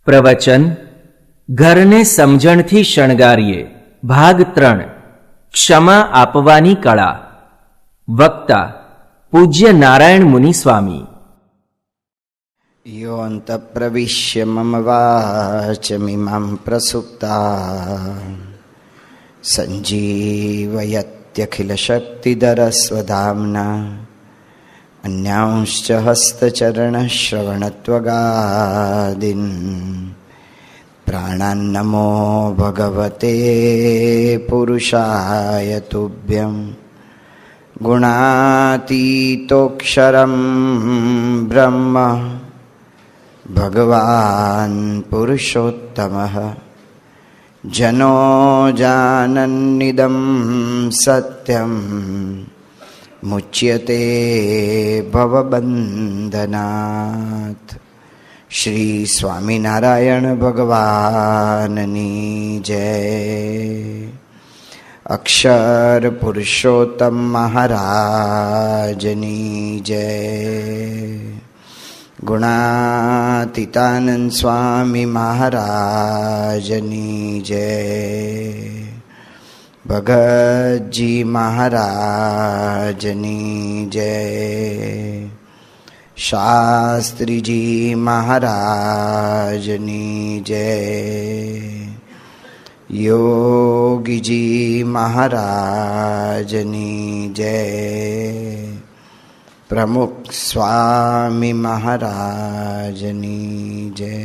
પ્રવચન ઘરને સમજણથી શણગારીએ ભાગ 3 ક્ષમા આપવાની કળા. વક્તા પૂજ્ય નારાયણ મુનિ સ્વામી. યોऽन्तઃપ્રવિશ્ય મમ વાચમિમાં પ્રસુપ્તા સંજીવયત્યખિલશક્તિધરસ્વધામ્ના અન્યાંશ્ચ હસ્તચરણશ્રવણત્વગાદીન પ્રાણાન્નમો ભગવતે પુરુષાય તુભ્યં ગુણાતીતોક્ષરં બ્રહ્મ ભગવાન પુરુષોત્તમઃ જનો જાનન્નિદં સત્યં મુચ્યતે ભવબંધનાત. શ્રી સ્વામિનારાયણ ભગવાનની જય. અક્ષર પુરુષોત્તમ મહારાજની જય. ગુણાતીતાનંદ સ્વામી મહારાજની જય. ભગતજી મહારાજની જય. શાસ્ત્રીજી મહારાજની જય. યોગીજી મહારાજની જય. પ્રમુખ સ્વામી મહારાજની જય.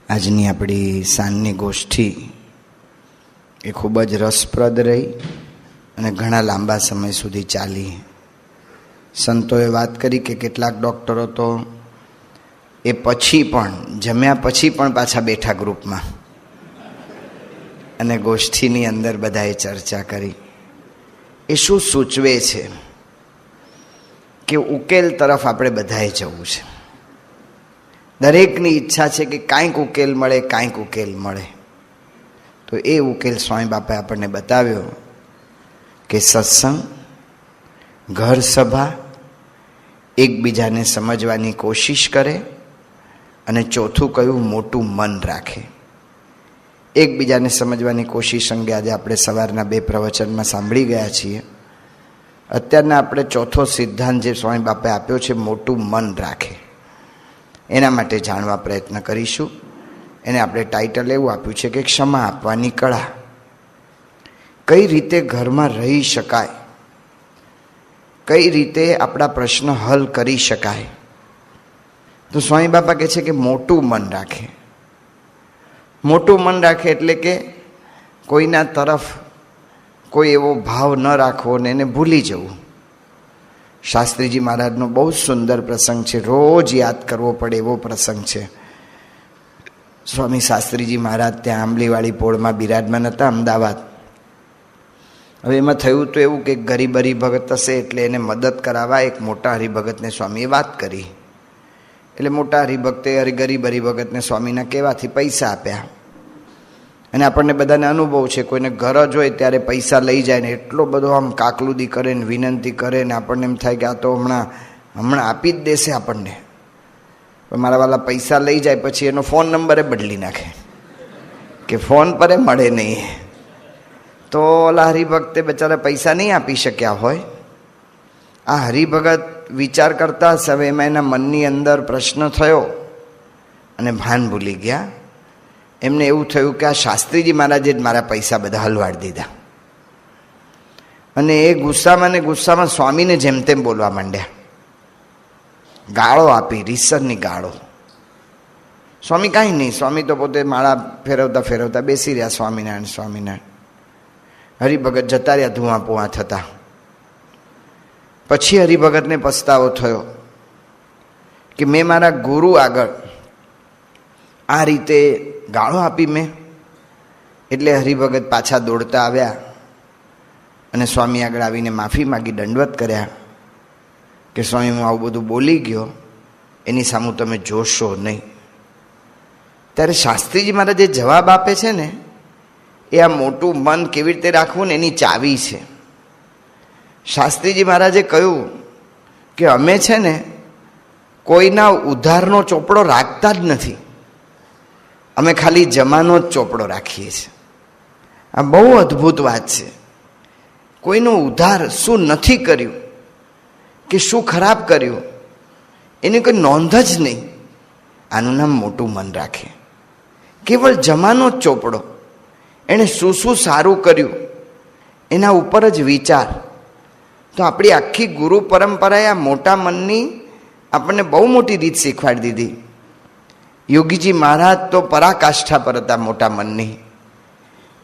આજની આપણી સાંજની ગોષ્ઠી એ ખૂબ જ રસપ્રદ રહી અને ઘણા લાંબા સમય સુધી ચાલી. સંતોએ વાત કરી કે કેટલાક ડૉક્ટરો તો એ પછી પણ જમ્યા પછી પણ પાછા બેઠા ગ્રુપમાં અને ગોષ્ઠીની અંદર બધાએ ચર્ચા કરી. એ શું સૂચવે છે કે ઉકેલ તરફ આપણે બધાએ જવું છે. દરેકની ઈચ્છા છે કે કાંઈક ઉકેલ મળે, કાંઈક ઉકેલ મળે. તો એ ઉકેલ સ્વામી બાપાએ આપણને બતાવ્યો કે સત્સંગ, ઘર સભા, એકબીજાને સમજવાની કોશિશ કરે અને ચોથું કયું મોટું મન રાખે. એકબીજાને સમજવાની કોશિશ અંગે આજે આપણે સવારના 2 પ્રવચનમાં સાંભળી ગયા છીએ. અત્યારના આપણે ચોથો સિદ્ધાંત જે સ્વામી બાપાએ આપ્યો છે, મોટું મન રાખે, એના માટે જાણવા પ્રયત્ન કરીશું. એને આપણે ટાઇટલ એવું આપ્યું છે કે ક્ષમા આપવાની કળા. કઈ રીતે ઘરમાં રહી શકાય, કઈ રીતે આપણા પ્રશ્ન હલ કરી શકાય. તો સ્વામી બાપા કહે છે કે મોટું મન રાખે. મોટું મન રાખે એટલે કે કોઈના તરફ કોઈ એવો ભાવ ન રાખવો ને એને ભૂલી જવું. શાસ્ત્રીજી મહારાજનો બહુ સુંદર પ્રસંગ છે, રોજ યાદ કરવો પડે એવો પ્રસંગ છે. સ્વામી શાસ્ત્રીજી મહારાજ ત્યાં આંબલીવાળી પોળમાં બિરાજમાન હતા, અમદાવાદ. હવે એમાં થયું તો એવું કે ગરીબ હરિભગત હશે એટલે એને મદદ કરાવવા એક મોટા હરિભગતને સ્વામીએ વાત કરી. એટલે મોટા હરિભક્તે ગરીબ હરિભગતને સ્વામીના કહેવાથી પૈસા આપ્યા. અને આપણને બધાને અનુભવ છે, કોઈને ગરજ હોય ત્યારે પૈસા લઈ જાય ને એટલો બધો આમ કાકલુદી કરે ને વિનંતી કરે ને આપણને એમ થાય કે આ તો હમણાં આપી જ દેશે આપણને. મારા વાલા પૈસા લઈ જાય પછી એનો ફોન નંબરે બદલી નાખે કે ફોન પર મળે નહીં. તો ઓલા હરિભક્તે બચારા પૈસા નહીં આપી શક્યા હોય. આ હરિભગત વિચાર કરતા હશે, હવે એમાં એના મનની અંદર પ્રશ્ન થયો અને ભાન ભૂલી ગયા. એમને એવું થયું કે આ શાસ્ત્રીજી મહારાજે જ મારા પૈસા બધા હલવાડી દીધા. અને એ ગુસ્સામાં સ્વામીને જેમ તેમ બોલવા માંડ્યા, ગાળો આપી, રીસરની ગાળો. સ્વામી કાંઈ નહીં, સ્વામી તો પોતે માળા ફેરવતા ફેરવતા બેસી રહ્યા, સ્વામિનારાયણ સ્વામિનારાયણ. હરિભગત જતા રહ્યા ધુઆ પુઆ થતા. પછી હરિભગતને પસ્તાવો થયો કે મેં મારા ગુરુ આગળ આ રીતે ગાળો આપી મેં. એટલે હરિભગત પાછા દોડતા આવ્યા અને સ્વામી આગળ આવીને માફી માગી, દંડવત કર્યા કે સ્વામી હું આવું બધું બોલી ગયો, એની સામું તમે જોશો નહીં. ત્યારે શાસ્ત્રીજી મહારાજ જે જવાબ આપે છે ને, એ આ મોટું મન કેવી રીતે રાખવું ને એની ચાવી છે. શાસ્ત્રીજી મહારાજે કહ્યું કે અમે છે ને કોઈના ઉધારનો ચોપડો રાખતા જ નથી. અમે ખાલી જમાનો જ ચોપડો રાખીએ છીએ. આ બહુ અદ્ભુત વાત છે. કોઈનો ઉધાર શું નથી કર્યું કે શું ખરાબ કર્યું એની કોઈ નોંધ જ નહીં. આનું નામ મોટું મન રાખે. કેવળ જમાનો જ ચોપડો, એણે શું શું સારું કર્યું એના ઉપર જ વિચાર. તો આપણી આખી ગુરુ પરંપરાએ આ મોટા મનની આપણને બહુ મોટી રીત શીખવાડી દીધી. યોગીજી મહારાજ તો પરાકાષ્ઠા પર હતા મોટા મનની.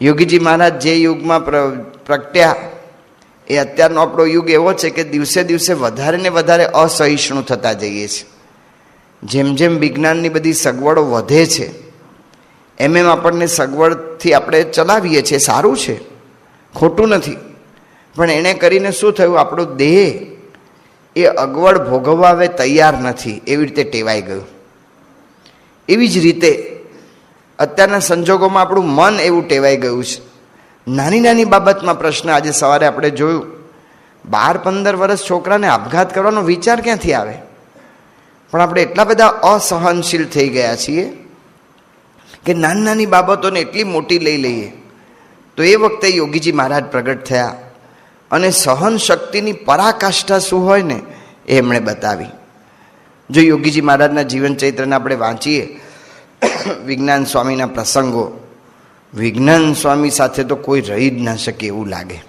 યોગીજી મહારાજ જે યુગમાં પ્રગટ્યા એ અત્યારનો આપણો યુગ એવો છે કે દિવસે દિવસે વધારે ને વધારે અસહિષ્ણુ થતા જઈએ છીએ. જેમ જેમ વિજ્ઞાનની બધી સગવડો વધે છે એમ એમ આપણને સગવડથી આપણે ચલાવીએ છીએ. સારું છે, ખોટું નથી. પણ એણે કરીને શું થયું, આપણો દેહ એ અગવડ ભોગવવા હવે તૈયાર નથી, એવી રીતે ટેવાઈ ગયું. એવી જ રીતે અત્યારના સંજોગોમાં આપણું મન એવું ટેવાઈ ગયું છે. નાની નાની બાબતમાં પ્રશ્ન. આજે સવારે આપણે જોયું 12-15 વર્ષ છોકરાને આપઘાત કરવાનો વિચાર ક્યાંથી આવે? પણ આપણે એટલા બધા અસહનશીલ થઈ ગયા છીએ કે નાની નાની બાબતોને એટલી મોટી લઈ લઈએ. તો એ વખતે યોગીજી મહારાજ પ્રગટ થયા અને સહન શક્તિની પરાકાષ્ઠા શું હોય ને એ એમણે બતાવી. જો યોગીજી મહારાજના જીવન ચરિત્રને આપણે વાંચીએ, વિજ્ઞાન સ્વામીના પ્રસંગો, વિજ્ઞાન સ્વામી સાથે તો કોઈ રહી જ ના શકે એવું લાગે.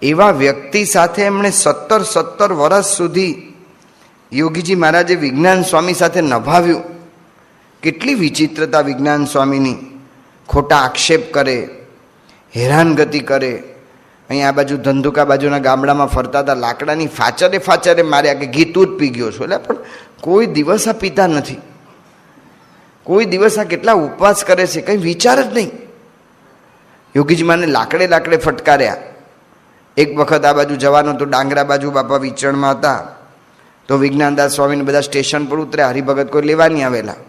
એવા વ્યક્તિ સાથે એમણે 17 વર્ષ સુધી યોગીજી મહારાજે વિજ્ઞાન સ્વામી સાથે નભાવ્યું. કેટલી વિચિત્રતા વિજ્ઞાન સ્વામીની! ખોટા આક્ષેપ કરે, હેરાનગતિ કરે. અહીંયા આ બાજુ ધંધુકા બાજુના ગામડામાં ફરતા હતા, લાકડાની ફાચરે માર્યા કે ઘી તું જ પી ગયો છો. એટલે પણ કોઈ દિવસ આ પીતા નથી. કોઈ દિવસ આ કેટલા ઉપવાસ કરે છે, કંઈ વિચાર જ નહીં. યોગીજી માને લાકડે ફટકાર્યા. એક વખત આ બાજુ જવાનું તો ડાંગરા બાજુ બાપા વિચરણમાં હતા, તો વિજ્ઞાનદાસ સ્વામીને બધા સ્ટેશન પર ઉતર્યા. હરિભગત કોઈ લેવા નહીં આવેલા,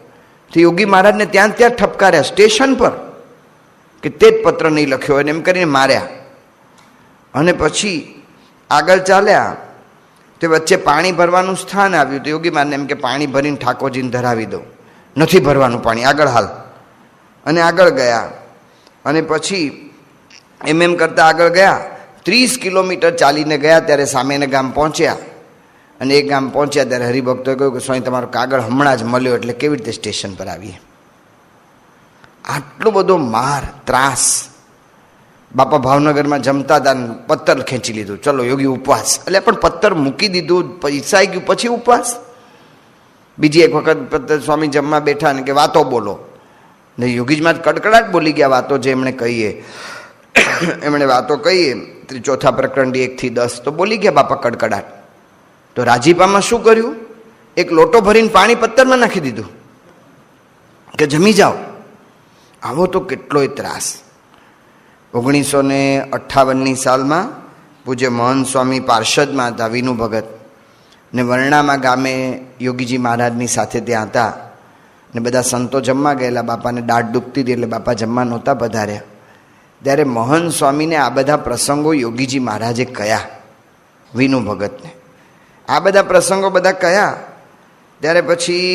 તો યોગી મહારાજને ત્યાં ઠપકાર્યા સ્ટેશન પર કે તે જ પત્ર નહીં લખ્યો અને એમ કરીને માર્યા. અને પછી આગળ ચાલ્યા તે વચ્ચે પાણી ભરવાનું સ્થાન આવ્યું. તો યોગી મહારાજને એમ કે પાણી ભરીને ઠાકોરજીને ધરાવી દો. નથી ભરવાનું પાણી, આગળ હાલ. અને આગળ ગયા. અને પછી એમ કરતા આગળ ગયા. 30 કિલોમીટર ચાલીને ગયા ત્યારે સામેના ગામ પહોંચ્યા. અને એ ગામ પહોંચ્યા ત્યારે હરિભક્તોએ કહ્યું કે સ્વામી તમારો કાગળ હમણાં જ મળ્યો, એટલે કેવી રીતે સ્ટેશન પર આવીએ? આટલો બધો માર ત્રાસ. બાપા ભાવનગરમાં જમતા હતા, પત્તર ખેંચી લીધું, ચલો યોગી ઉપવાસ. એટલે પણ પત્તર મૂકી દીધું, પૈસાઈ ગયું, પછી ઉપવાસ. બીજી એક વખત સ્વામી જમવા બેઠા ને કે વાતો બોલો. ને યોગીજીમાં કડકડાટ બોલી ગયા વાતો જે એમણે કહીએ. એમણે વાતો કહીએ, ચોથા પ્રકરણ 1 થી 10 તો બોલી ગયા બાપા કડકડાટ. તો રાજીપામાં શું કર્યું? એક લોટો ભરીને પાણી પત્તરમાં નાખી દીધું કે જમી જાઓ. આવો તો કેટલોય ત્રાસ. 1958ની સાલમાં પૂજ્ય મહંત સ્વામી પાર્ષદમાં હતા, વિનુ ભગત, ને વર્ણામાં ગામે યોગીજી મહારાજની સાથે ત્યાં હતા. ને બધા સંતો જમવા ગયેલા. બાપાને દાઢ દુખતી હતી એટલે બાપા જમવા નહોતા પધાર્યા. ત્યારે મહંત સ્વામીને આ બધા પ્રસંગો યોગીજી મહારાજે કયા, વિનુ ભગતને આ બધા પ્રસંગો બધા કયા. ત્યારે પછી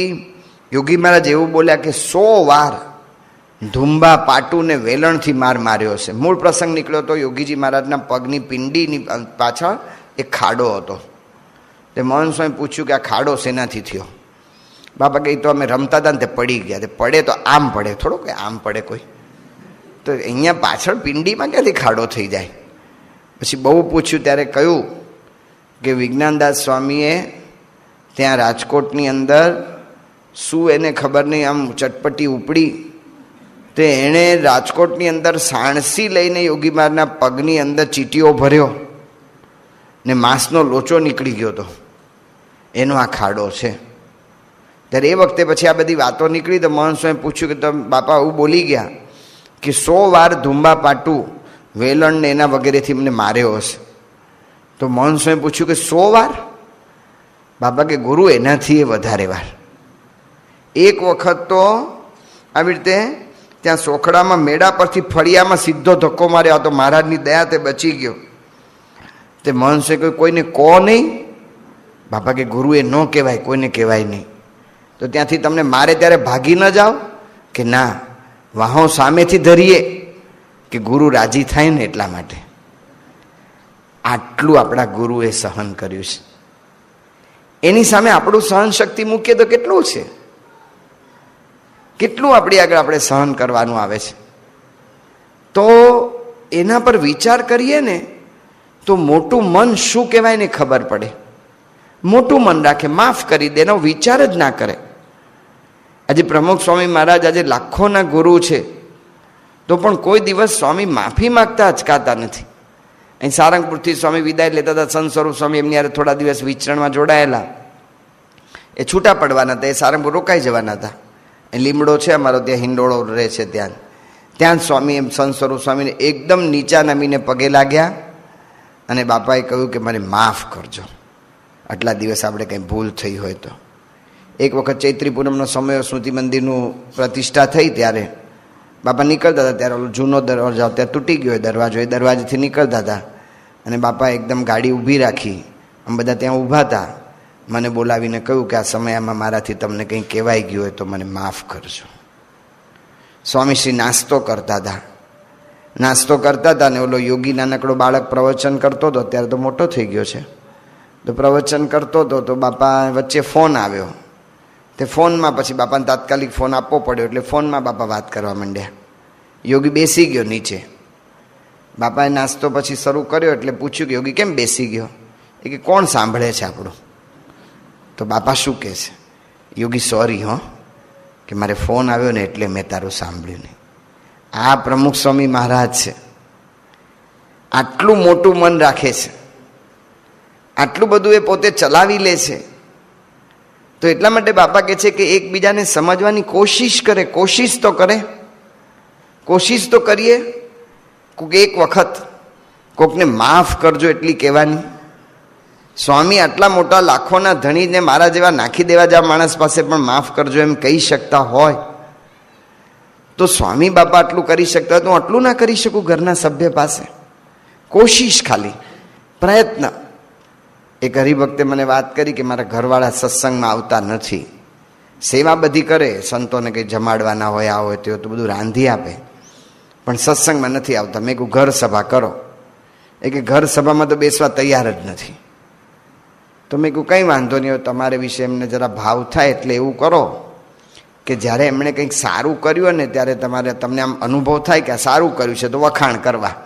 યોગી મહારાજ એવું બોલ્યા કે 100 વાર ધુંબા પાટુને વેલણથી માર્યો છે. મૂળ પ્રસંગ નીકળ્યો તો યોગીજી મહારાજના પગની પિંડીની પાછળ એક ખાડો હતો. તે મહંત સ્વામી પૂછ્યું કે આ ખાડો શેનાથી થયો? બાપા કહે તો અમે રમતા હતા ને તે પડી ગયા. તે પડે તો આમ પડે, થોડો કે આમ પડે કોઈ. તો અહીંયા પાછળ પિંડીમાં ક્યાંથી ખાડો થઈ જાય? પછી બહુ પૂછ્યું ત્યારે કહ્યું કે વિજ્ઞાનદાસ સ્વામીએ ત્યાં રાજકોટની અંદર શું એને ખબર નહીં, આમ ચટપટી ઉપડી, તે એણે રાજકોટની અંદર સાણસી લઈને યોગી મહારાજના પગની અંદર ચીટીઓ ભર્યો ને માંસનો લોચો નીકળી ગયો હતો. એનો આ ખાડો છે. ત્યારે એ વખતે પછી આ બધી વાતો નીકળી તો મહંત સ્વામી પૂછ્યું કે તમે બાપા એવું બોલી ગયા કે 100 વાર ધુંબા પાટું વેલણ ને એના વગેરેથી મને માર્યો હશે. તો મહંત સ્વામી પૂછ્યું કે 100 વાર? બાપા કે ગુરુ એનાથી એ વધારે વાર. એક વખત તો આવી રીતે ત્યાં સોખડામાં મેળા પરથી ફળિયામાં સીધો ધક્કો માર્યો. તો મહારાજની દયા તે બચી ગયો. તે મહંત સ્વામી કોઈને કહો નહીં, બાપા કે ગુરુ એ ન કહેવાય, કોઈને કહેવાય નહીં. તો ત્યાંથી તમને મારે ત્યારે ભાગી ન જાઓ કે ના, વાહો સામેથી ધરીએ કે ગુરુ રાજી થાય ને એટલા માટે. આટલું આપણા ગુરુએ સહન કર્યું છે. એની સામે આપણું સહન શક્તિ મૂકીએ તો કેટલું છે, કેટલું આપણી આગળ આપણે સહન કરવાનું આવે છે. તો એના પર વિચાર કરીએ ને તો મોટું મન શું કહેવાય ને ખબર પડે. મોટું મન રાખે, માફ કરી દે, એનો વિચાર જ ના કરે. આજે પ્રમુખ સ્વામી મહારાજ આજે લાખોના ગુરુ છે, તો પણ કોઈ દિવસ સ્વામી માફી માગતા અચકાતા નથી. અહીં સારંગપુરથી સ્વામી વિદાય લેતા હતા. સંત સ્વરૂપ સ્વામી એમની યારે થોડા દિવસ વિચરણમાં જોડાયેલા, એ છૂટા પડવાના હતા, એ સારંગપુર રોકાઈ જવાના હતા. એ લીમડો છે અમારો, ત્યાં હિંડોળો રહે છે, ત્યાં સ્વામી એમ સંત સ્વરૂપ સ્વામીને એકદમ નીચા નમીને પગે લાગ્યા અને બાપાએ કહ્યું કે મને માફ કરજો, આટલા દિવસ આપણે કંઈ ભૂલ થઈ હોય તો. એક વખત ચૈત્રી પૂનમનો સમય સ્મૃતિ મંદિરનું પ્રતિષ્ઠા થઈ ત્યારે બાપા નીકળતા હતા, ત્યારે ઓલો જૂનો દરવાજો ત્યાં તૂટી ગયો દરવાજો, એ દરવાજેથી નીકળતા હતા અને બાપાએ એકદમ ગાડી ઊભી રાખી. આમ બધા ત્યાં ઊભા હતા. મને બોલાવીને કહ્યું કે આ સમયમાં મારાથી તમને કંઈ કહેવાઈ ગયું હોય તો મને માફ કરજો. સ્વામીશ્રી નાસ્તો કરતા હતા. નાસ્તો કરતા હતા ને ઓલો યોગી નાનકડો બાળક પ્રવચન કરતો હતો, ત્યારે તો મોટો થઈ ગયો છે, તો પ્રવચન કરતો હતો તો બાપા વચ્ચે ફોન આવ્યો. તે ફોનમાં પછી બાપાને તાત્કાલિક ફોન આપવો પડ્યો, એટલે ફોનમાં બાપા વાત કરવા માંડ્યા. યોગી બેસી ગયો નીચે. બાપાએ નાસ્તો પછી શરૂ કર્યો એટલે પૂછ્યું કે યોગી કેમ બેસી ગયો? એ કે કોણ સાંભળે છે આપણું? તો બાપા શું કહે છે? યોગી સોરી હો, કે મારે ફોન આવ્યો ને એટલે મેં તારું સાંભળ્યું નહીં. આ પ્રમુખ સ્વામી મહારાજ છે, આટલું મોટું મન રાખે છે, આટલું બધું એ પોતે ચલાવી લે છે. તો એટલા માટે બાપા કહે છે કે એકબીજાને સમજવાની કોશિશ કરે, કોશિશ તો કરે, કોશિશ તો કરીએ. કોઈક એક વખત કોકને માફ કરજો એટલી કહેવાની. સ્વામી આટલા મોટા લાખોના ધણીને મારા જેવા નાખી દેવા જેવા માણસ પાસે પણ માફ કરજો એમ કહી શકતા હોય તો સ્વામી બાપા આટલું કરી શકતા હોય તો હું આટલું ના કરી શકું ઘરના સભ્ય પાસે? કોશિશ, ખાલી પ્રયત્ન. એક હરિભક્તે મને વાત કરી કે મારા ઘરવાળા સત્સંગમાં આવતા નથી, સેવા બધી કરે, સંતોને કંઈ જમાડવાના હોય આ હોય તે તો બધું રાંધી આપે, પણ સત્સંગમાં નથી આવતા. મેં કહ્યું ઘર સભા કરો. એ કે ઘર સભામાં તો બેસવા તૈયાર જ નથી. તો મેં કહ્યું કંઈ વાંધો નહીં, હવે તમારે વિશે એમને જરા ભાવ થાય એટલે એવું કરો કે જ્યારે એમણે કંઈક સારું કર્યું ને ત્યારે તમને આમ અનુભવ થાય કે આ સારું કર્યું છે તો વખાણ કરવા.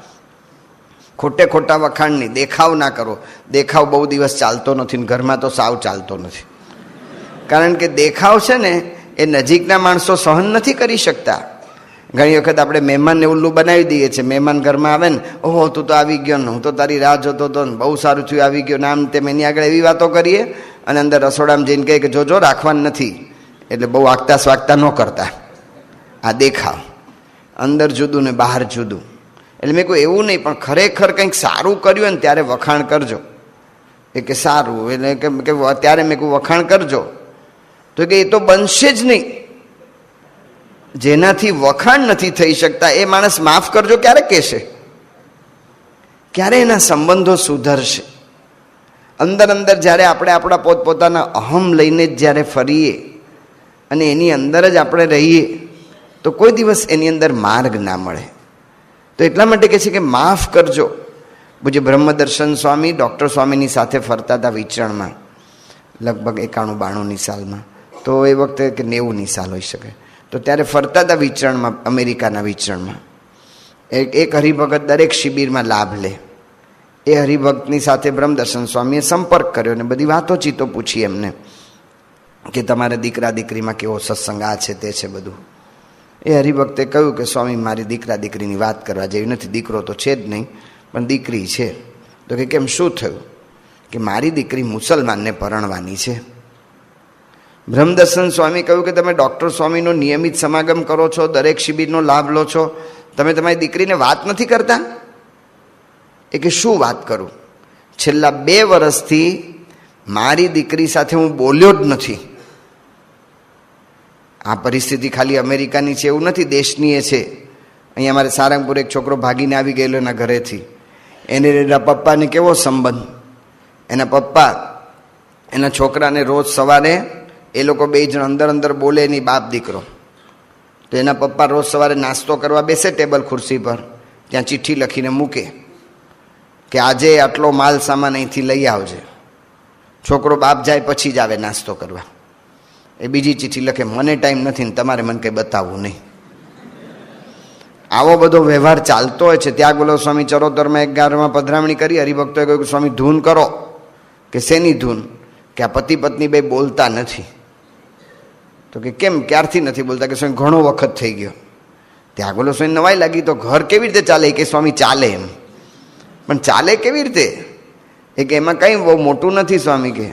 ખોટે ખોટા વખાણ નહીં, દેખાવ ના કરો. દેખાવ બહુ દિવસ ચાલતો નથી ને ઘરમાં તો સાવ ચાલતો નથી. કારણ કે દેખાવ છે ને એ નજીકના માણસો સહન નથી કરી શકતા. ઘણી વખત આપણે મહેમાનને ઉલ્લુ બનાવી દઈએ છીએ. મહેમાન ઘરમાં આવે ને, ઓહો તું તો આવી ગયો ને, હું તો તારી રાહ જોતો હતો ને, બહુ સારું થયું આવી ગયો ને, આમ તેમ એની આગળ એવી વાતો કરીએ અને અંદર રસોડામાં જઈને કહે કે જોજો રાખવાનું નથી. એટલે બહુ આગતા સ્વાગતા ન કરતા. આ દેખાવ, અંદર જુદું ને બહાર જુદું. એટલે મેં કહ્યું એવું નહીં, પણ ખરેખર કંઈક સારું કર્યું ને ત્યારે વખાણ કરજો. એ કે સારું, એટલે કે ત્યારે મેં કહ્યું વખાણ કરજો. તો કે એ તો બનશે જ નહીં. જેનાથી વખાણ નથી થઈ શકતા એ માણસ માફ કરજો ક્યારે કહેશે? ક્યારે એના સંબંધો સુધરશે? અંદર અંદર જ્યારે આપણે આપણા પોતપોતાના અહમ લઈને જ જ્યારે ફરીએ અને એની અંદર જ આપણે રહીએ તો કોઈ દિવસ એની અંદર માર્ગ ના મળે. તો એટલા માટે કહે છે કે માફ કરજો. પૂજ્ય બ્રહ્મદર્શન સ્વામી ડૉક્ટર સ્વામીની સાથે ફરતા હતા વિચરણમાં, લગભગ 91-92ની સાલમાં, તો એ વખતે કે 90ની સાલ હોઈ શકે. તો ત્યારે ફરતા હતા વિચરણમાં, અમેરિકાના વિચરણમાં. એક હરિભગત દરેક શિબિરમાં લાભ લે. એ હરિભક્તની સાથે બ્રહ્મદર્શન સ્વામીએ સંપર્ક કર્યો અને બધી વાતોચીતો પૂછી એમને કે તમારે દીકરા દીકરીમાં કેવો સત્સંગ આ છે તે છે બધું. એ હરિભક્તે કહ્યું કે સ્વામી મારી દીકરા દીકરીની વાત કરવા જેવી નથી, દીકરો તો છે જ નહીં પણ દીકરી છે. તો કે કેમ, શું થયું? કે મારી દીકરી મુસલમાનને પરણવાની છે. બ્રહ્મદર્શન સ્વામી કહ્યું કે તમે ડૉક્ટર સ્વામીનો નિયમિત સમાગમ કરો છો, દરેક શિબિરનો લાભ લો છો, તમે તમારી દીકરીને વાત નથી કરતા? એ કે શું વાત કરું? છેલ્લા 2 વર્ષથી મારી દીકરી સાથે હું બોલ્યો જ નથી. આ પરિસ્થિતિ ખાલી અમેરિકાની છે એવું નથી, દેશની એ છે. અહીંયા અમારે સારંગપુર એક છોકરો ભાગીને આવી ગયેલો એના ઘરેથી. એના પપ્પાને કેવો સંબંધ, એના પપ્પા એના છોકરાને રોજ સવારે એ લોકો બે જણ અંદર અંદર બોલે નહીં, બાપ દીકરો. તો એના પપ્પા રોજ સવારે નાસ્તો કરવા બેસે ટેબલ ખુરશી પર, ત્યાં ચિઠ્ઠી લખીને મૂકે કે આજે આટલો માલ સામાન અહીંથી લઈ આવજે. છોકરો બાપ જાય પછી જ આવે નાસ્તો કરવા. એ બીજી ચિઠ્ઠી લખે, મને ટાઈમ નથી ને તમારે મને કંઈ બતાવવું નહીં. આવો બધો વ્યવહાર ચાલતો હોય છે. ત્યાં બોલો સ્વામી ચરોતરમાં 11માં પધરામણી કરી, હરિભક્તોએ કહ્યું કે સ્વામી ધૂન કરો. કે શેની ધૂન? કે આ પતિ પત્ની બે બોલતા નથી. તો કે કેમ, ક્યારથી નથી બોલતા? કે સ્વામી ઘણો વખત થઈ ગયો. ત્યાં બોલો સ્વામી નવાઈ લાગી, તો ઘર કેવી રીતે ચાલે? કે સ્વામી ચાલે એમ. પણ ચાલે કેવી રીતે? એ કે એમાં કંઈ બહુ મોટું નથી સ્વામી. કે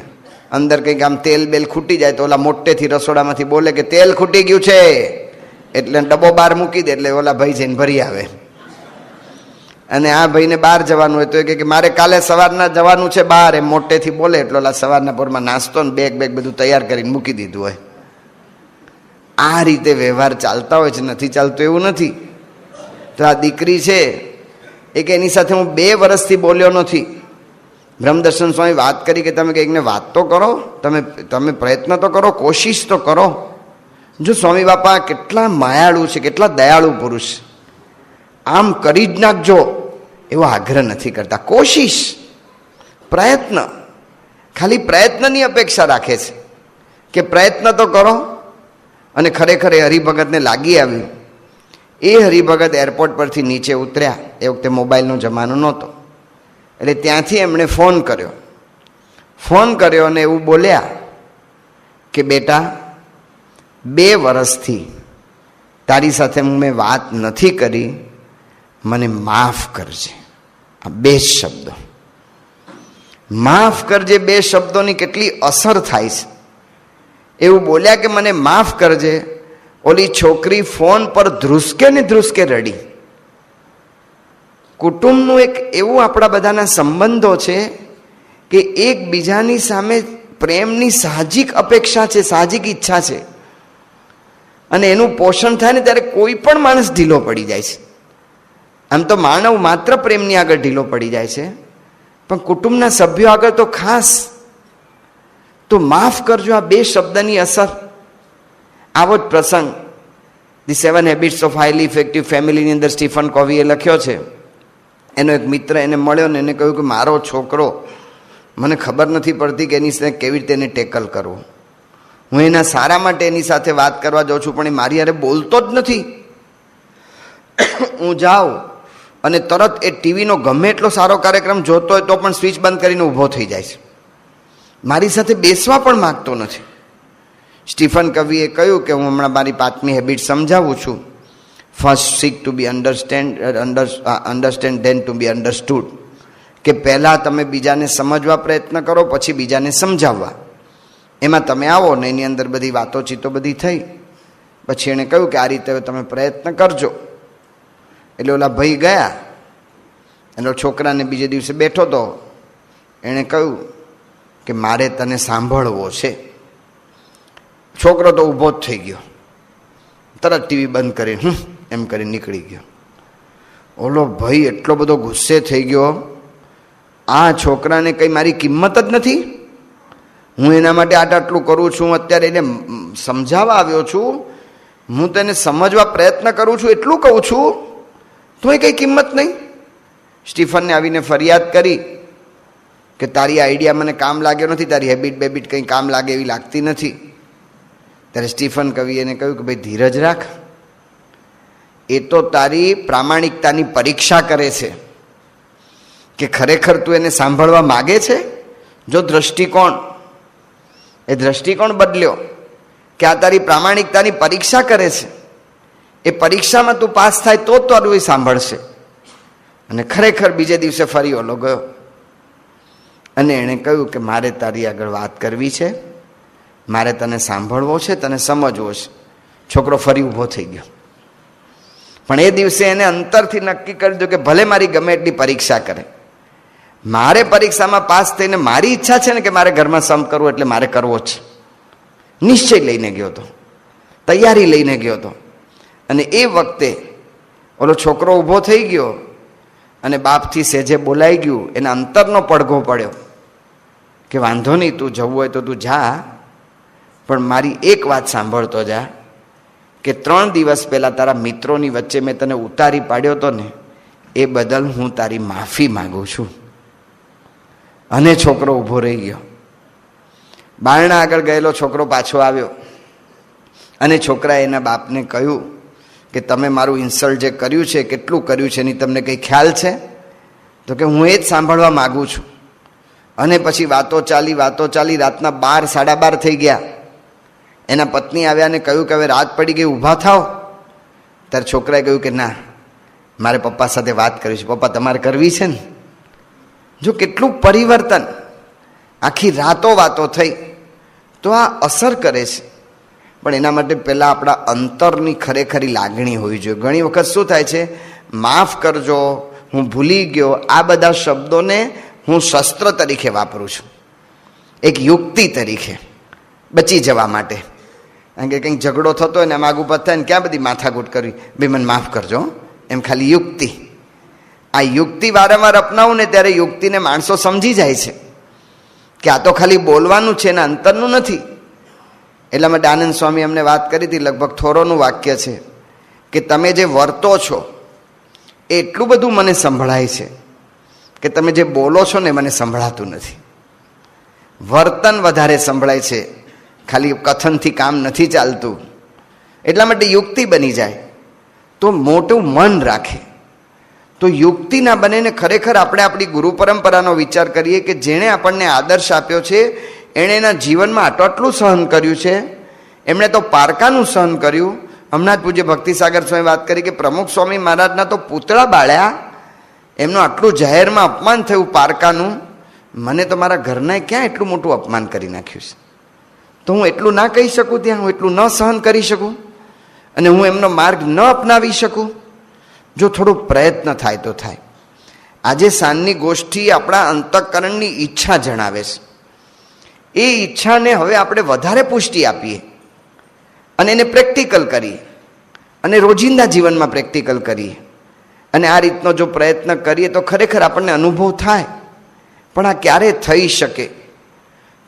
અંદર કંઈક આમ તેલ બેલ ખૂટી જાય તો ઓલા મોટેથી રસોડામાંથી બોલે કે તેલ ખૂટી ગયું છે, એટલે ડબ્બો બહાર મૂકી દે, એટલે ઓલા ભાઈ જઈને ભરી આવે. અને આ ભાઈને બહાર જવાનું હોય તો એ કે મારે કાલે સવારના જવાનું છે બહાર, એમ મોટેથી બોલે, એટલે ઓલા સવારના પોરમાં નાસ્તો ને બેગ બધું તૈયાર કરીને મૂકી દીધું હોય. આ રીતે વ્યવહાર ચાલતા હોય છે. નથી ચાલતું એવું નથી. તો આ દીકરી છે એ કે એની સાથે હું 2 વર્ષથી બોલ્યો નથી. બ્રહ્મદર્શન સ્વામી વાત કરી કે તમે કંઈકને વાત તો કરો, તમે પ્રયત્ન તો કરો, કોશિશ તો કરો. જો સ્વામી બાપા કેટલા માયાળુ છે, કેટલા દયાળુ પુરુષ, આમ કરી જ નાખજો એવો આગ્રહ નથી કરતા. કોશિશ, પ્રયત્ન, ખાલી પ્રયત્નની અપેક્ષા રાખે છે કે પ્રયત્ન તો કરો. અને ખરેખર એ હરિભગતને લાગી આવ્યું. એ હરિભગત એરપોર્ટ પરથી નીચે ઉતર્યા, એ વખતે મોબાઈલનો જમાનો નહોતો, એટલે ત્યાંથી એમણે ફોન કર્યો અને એવું બોલ્યા કે બેટા 2 વર્ષથી તારી સાથે મેં વાત નથી કરી, મને માફ કરજે. આ 2 શબ્દો, માફ કરજે, 2 શબ્દોની કેટલી અસર થાય છે. એવું બોલ્યા કે મને માફ કરજે. ઓલી છોકરી ફોન પર ધ્રુસકે ને ધ્રુસકે રડી. કુટુંબનું એક એવું આપણા બધાના સંબંધો છે કે એકબીજાની સામે પ્રેમની સાહજિક અપેક્ષા છે, સાહજિક ઈચ્છા છે, અને એનું પોષણ થાય ને ત્યારે કોઈ પણ માણસ ઢીલો પડી જાય છે. આમ તો માનવ માત્ર પ્રેમની આગળ ઢીલો પડી જાય છે, પણ કુટુંબના સભ્યો આગળ તો ખાસ. તો માફ કરજો, આ 2 શબ્દની અસર. આવો જ પ્રસંગ the 7 habits of highly effective ફેમિલીની અંદર સ્ટીફન કોવીએ લખ્યો છે. એનો એક મિત્ર એને મળ્યો ને એને કહ્યું કે મારો છોકરો, મને ખબર નથી પડતી કે એની સાથે કેવી રીતે એને ટેકલ કરવું. હું એના સારા માટે એની સાથે વાત કરવા જાઉં છું, પણ એ મારી હારે બોલતો જ નથી. હું જાઉં અને તરત એ ટીવીનો ગમે એટલો સારો કાર્યક્રમ જોતો હોય તો પણ સ્વિચ બંધ કરીને ઊભો થઈ જાય છે. મારી સાથે બેસવા પણ માગતો નથી. સ્ટીફન કવીએ કહ્યું કે હું હમણાં મારી 5મી હેબિટ સમજાવું છું. First seek to be understand then to be understood. કે પહેલાં તમે બીજાને સમજવા પ્રયત્ન કરો, પછી બીજાને સમજાવવા. એમાં તમે આવો ને એની અંદર બધી વાતોચીતો બધી થઈ. પછી એણે કહ્યું કે આ રીતે તમે પ્રયત્ન કરજો. એટલે ઓલા ભાઈ ગયા, એનો છોકરાને બીજે દિવસે બેઠો તો એણે કહ્યું કે મારે તને સાંભળવો છે. છોકરો તો ઊભો જ થઈ ગયો, તરત ટીવી બંધ કરીને એમ કરી નીકળી ગયો. ઓલો ભાઈ એટલો બધો ગુસ્સે થઈ ગયો, આ છોકરાને કંઈ મારી કિંમત જ નથી. હું એના માટે આટલું કરું છું, અત્યારે એને સમજાવવા આવ્યો છું, હું તેને સમજવા પ્રયત્ન કરું છું, એટલું કહું છું, તો એ કંઈ કિંમત નહીં. સ્ટીફનને આવીને ફરિયાદ કરી કે તારી આઈડિયા મને કામ લાગ્યો નથી, તારી હેબિટ કંઈ કામ લાગે એવી લાગતી નથી. ત્યારે સ્ટીફન કવિએ એને કહ્યું કે ભાઈ ધીરજ રાખ, એ તો તારી પ્રામાણિકતાની પરીક્ષા કરે છે કે ખરેખર તું એને સાંભળવા માગે છે. જો દ્રષ્ટિકોણ બદલ્યો કે આ તારી પ્રામાણિકતાની પરીક્ષા કરે છે, એ પરીક્ષામાં તું પાસ થાય તો તારું એ સાંભળશે. અને ખરેખર બીજે દિવસે ફરી ઓલો ગયો અને એણે કહ્યું કે મારે તારી આગળ વાત કરવી છે, મારે તને સાંભળવો છે, તને સમજવો છે. છોકરો ફરી ઊભો થઈ ગયો. પણ એ દિવસે એને અંતરથી નક્કી કરી દીધું કે ભલે મારી ગમે એટલી પરીક્ષા કરે, મારે પરીક્ષામાં પાસ થઈને મારી ઈચ્છા છે ને કે મારે ઘરમાં સમ કરવું, એટલે મારે કરવો જ. નિશ્ચય લઈને ગયો હતો, તૈયારી લઈને ગયો હતો. અને એ વખતે ઓલો છોકરો ઊભો થઈ ગયો અને બાપથી સેજે બોલાઈ ગયું. એના અંતરનો પડઘો પડ્યો કે વાંધો નહીં, તું જવું હોય તો તું જા, પણ મારી એક વાત સાંભળતો જા કે 3 દિવસ પહેલાં તારા મિત્રોની વચ્ચે મેં તને ઉતારી પાડ્યો હતો ને, એ બદલ હું તારી માફી માગું છું. અને છોકરો ઊભો રહી ગયો. બારણા આગળ ગયેલો છોકરો પાછો આવ્યો અને છોકરાએ એના બાપને કહ્યું કે તમે મારું ઇન્સલ્ટ જે કર્યું છે, કેટલું કર્યું છે એની તમને કંઈ ખ્યાલ છે? તો કે હું એ જ સાંભળવા માગું છું. અને પછી વાતો ચાલી રાતના 12, 12:30 થઈ ગયા. એના પત્ની આવ્યા અને કહ્યું કે હવે રાત પડી ગઈ, ઊભા થાવ. ત્યારે છોકરાએ કહ્યું કે ના, મારે પપ્પા સાથે વાત કરવી છે. પપ્પા તમારે કરવી છે ને? જો કેટલું પરિવર્તન, આખી રાતો વાતો થઈ. તો આ અસર કરે છે, પણ એના માટે પહેલાં આપણા અંતરની ખરેખરી લાગણી હોવી જોઈએ. ઘણી વખત શું થાય છે, માફ કરજો, હું ભૂલી ગયો, આ બધા શબ્દોને હું શસ્ત્ર તરીકે વાપરું છું, એક યુક્તિ તરીકે બચી જવા માટે. કારણ કે કંઈક ઝઘડો થતો હોય ને આમ આગુ પાછું થાય ને ક્યાં બધી માથાકૂટ કરવી, ભાઈ મને માફ કરજો, એમ ખાલી યુક્તિ. આ યુક્તિ વારંવાર અપનાવું ને ત્યારે યુક્તિને માણસો સમજી જાય છે કે આ તો ખાલી બોલવાનું છે ને અંતરનું નથી. એટલા માટે આનંદ સ્વામી અમને વાત કરી હતી, લગભગ થોરોનું વાક્ય છે કે તમે જે વર્તો છો એ એટલું બધું મને સંભળાય છે કે તમે જે બોલો છો ને મને સંભળાતું નથી. વર્તન વધારે સંભળાય છે, ખાલી કથનથી કામ નથી ચાલતું. એટલા માટે યુક્તિ બની જાય તો મોટું મન રાખે. તો યુક્તિ ના બને ને ખરેખર આપણે આપણી ગુરુ પરંપરાનો વિચાર કરીએ કે જેણે આપણને આદર્શ આપ્યો છે, એણે એના જીવનમાં આટલું સહન કર્યું છે, એમણે તો પારકાનું સહન કર્યું. હમણાં જ પૂજ્ય ભક્તિસાગર સ્વામી વાત કરી કે પ્રમુખ સ્વામી મહારાજના તો પૂતળા બાળ્યા, એમનું આટલું જાહેરમાં અપમાન થયું પારકાનું. મને તો મારા ઘરનાએ ક્યાં એટલું મોટું અપમાન કરી નાખ્યું છે, તો હું એટલું ના કહી શકું, ત્યાં હું એટલું ન સહન કરી શકું અને હું એમનો માર્ગ ન અપનાવી શકું? જો થોડો પ્રયત્ન થાય તો થાય. આજે સાંજની ગોષ્ઠી આપણા અંતઃકરણની ઈચ્છા જણાવે છે. એ ઈચ્છાને હવે આપણે વધારે પુષ્ટિ આપીએ અને એને પ્રેક્ટિકલ કરીએ અને રોજિંદા જીવનમાં પ્રેક્ટિકલ કરીએ. અને આ રીતનો જો પ્રયત્ન કરીએ તો ખરેખર આપણને અનુભવ થાય. પણ આ ક્યારે થઈ શકે?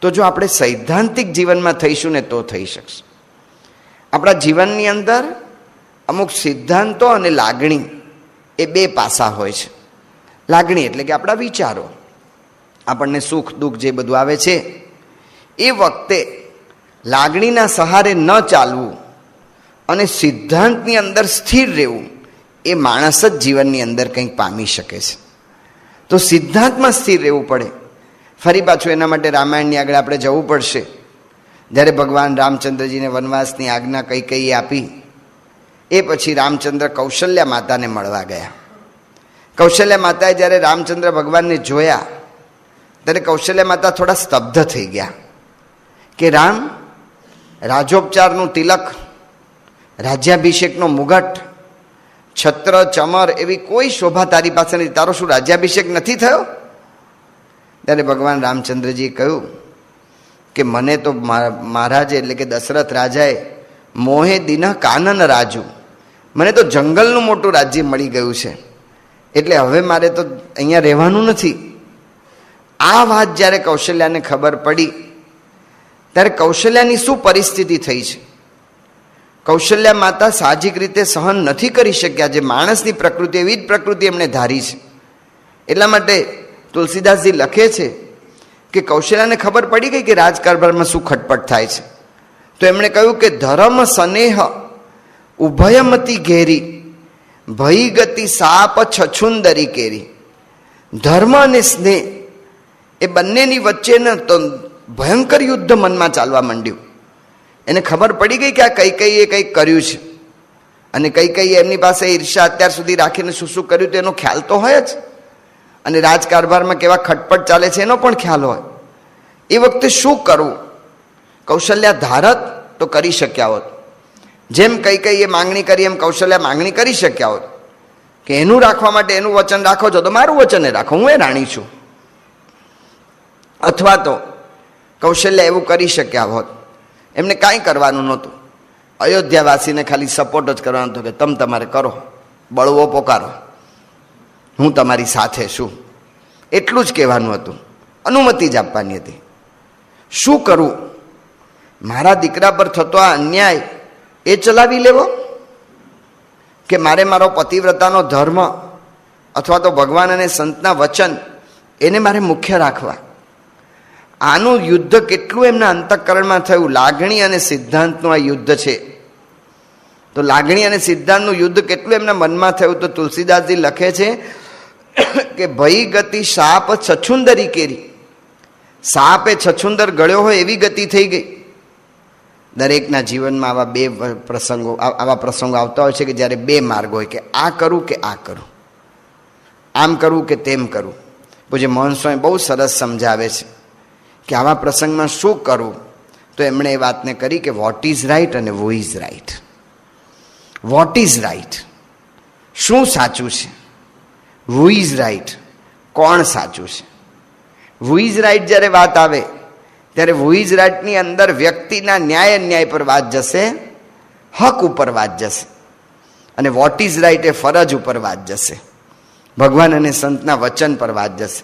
તો જો આપણે સૈદ્ધાંતિક જીવનમાં થઈશું ને તો થઈ શકશે. આપણા જીવનની અંદર અમુક સિદ્ધાંતો અને લાગણી એ બે પાસા હોય છે. લાગણી એટલે કે આપણા વિચારો, આપણને સુખ દુઃખ જે બધું આવે છે એ વખતે લાગણીના સહારે ન ચાલવું અને સિદ્ધાંતની અંદર સ્થિર રહેવું, એ માણસ જ જીવનની અંદર કંઈક પામી શકે છે. તો સિદ્ધાંતમાં સ્થિર રહેવું પડે. ફરી પાછું એના માટે રામાયણની આગળ આપણે જવું પડશે. જ્યારે ભગવાન રામચંદ્રજીને વનવાસની આજ્ઞા કઈ આપી, એ પછી રામચંદ્ર કૌશલ્યા માતાને મળવા ગયા. કૌશલ્યા માતાએ જ્યારે રામચંદ્ર ભગવાનને જોયા ત્યારે કૌશલ્યા માતા થોડા સ્તબ્ધ થઈ ગયા કે રામ, રાજોપચારનું તિલક, રાજ્યાભિષેકનો મુગટ, છત્ર ચમર એવી કોઈ શોભા તારી પાસે નથી, તારો શું રાજ્યાભિષેક નથી થયો? ત્યારે ભગવાન રામચંદ્રજીએ કહ્યું કે મને તો મહારાજે એટલે કે દશરથ રાજાએ મોહે દિન કાનન રાજુ, મને તો જંગલનું મોટું રાજ્ય મળી ગયું છે, એટલે હવે મારે તો અહીંયા રહેવાનું નથી. આ વાત જ્યારે કૌશલ્યાને ખબર પડી ત્યારે કૌશલ્યાની શું પરિસ્થિતિ થઈ છે? કૌશલ્યા માતા સાહજિક રીતે સહન નથી કરી શક્યા. જે માણસની પ્રકૃતિ એવી જ પ્રકૃતિ એમણે ધારી છે. એટલા માટે તુલસીદાસજી લખે છે કે કૌશલ્યાને ખબર પડી ગઈ કે રાજકારભારમાં શું ખટપટ થાય છે. તો એમણે કહ્યું કે ધર્મ સ્નેહ ઉભયમતી ઘેરી, ભય ગતિ સાપ છછુંદરી કેરી. ધર્મ અને સ્નેહ એ બંનેની વચ્ચેને તો ભયંકર યુદ્ધ મનમાં ચાલવા માંડ્યું. એને ખબર પડી ગઈ કે આ કૈકેયીએ કંઈક કર્યું છે, અને કૈકેયીએ એમની પાસે ઈર્ષા અત્યાર સુધી રાખીને શું શું કર્યું તો એનો ખ્યાલ તો હોય જ, અને રાજકારભારમાં કેવા ખટપટ ચાલે છે એનો પણ ખ્યાલ હોય. એ વખતે શું કરવું? કૌશલ્યા ધારત તો કરી શક્યા હોત, જેમ કૈકેયીએ માંગણી કરી એમ કૌશલ્યા માંગણી કરી શક્યા હોત કે એનું રાખવા માટે એનું વચન રાખો છો તો મારું વચન રાખો, હું એ રાણી છું. અથવા તો કૌશલ્યા એવું કરી શક્યા હોત, એમને કાંઈ કરવાનું નહોતું, અયોધ્યાવાસીને ખાલી સપોર્ટ જ કરવાનો હતો કે તમે તમારે કરો, બળવો પોકારો, હું તમારી સાથે છું, એટલું જ કહેવાનું હતું, અનુમતિ જ આપવાની હતી. શું કરવું? મારા દીકરા પર થતો આ અન્યાય એ ચલાવી લેવો, કે મારે મારો પતિવ્રતાનો ધર્મ અથવા તો ભગવાન અને સંતના વચન એને મારે મુખ્ય રાખવા? આનું યુદ્ધ કેટલું એમના અંતઃકરણમાં થયું. લાગણી અને સિદ્ધાંતનું આ યુદ્ધ છે. તો લાગણી અને સિદ્ધાંતનું યુદ્ધ કેટલું એમના મનમાં થયું. તો તુલસીદાસજી લખે છે કે ભઈ ગતિ સાપ છછુંદરી કેરી. સાપ એ છછુંદર ગળ્યો હોય એવી ગતિ થઈ ગઈ. દરેકના જીવનમાં આવા પ્રસંગો આવતા હોય છે કે જ્યારે બે માર્ગ હોય, કે આ કરું કે આ કરું, આમ કરવું કે તેમ કરવું. પૂજ્ય મોહન સ્વામી બહુ સરસ સમજાવે છે કે આવા પ્રસંગમાં શું કરવું. તો એમણે એ વાતને કરી કે વોટ ઇઝ રાઈટ અને who is right. What is right, શું સાચું છે. હુ ઇઝ રાઈટ, કોણ સાચું છે. હુ ઇઝ રાઈટ જ્યારે વાત આવે ત્યારે હુ ઇઝ રાઈટની અંદર વ્યક્તિના ન્યાય અન્યાય પર વાત જશે, હક ઉપર વાત જશે. અને વોટ ઇઝ રાઈટ એ ફરજ ઉપર વાત જશે, ભગવાન અને સંતના વચન પર વાત જશે.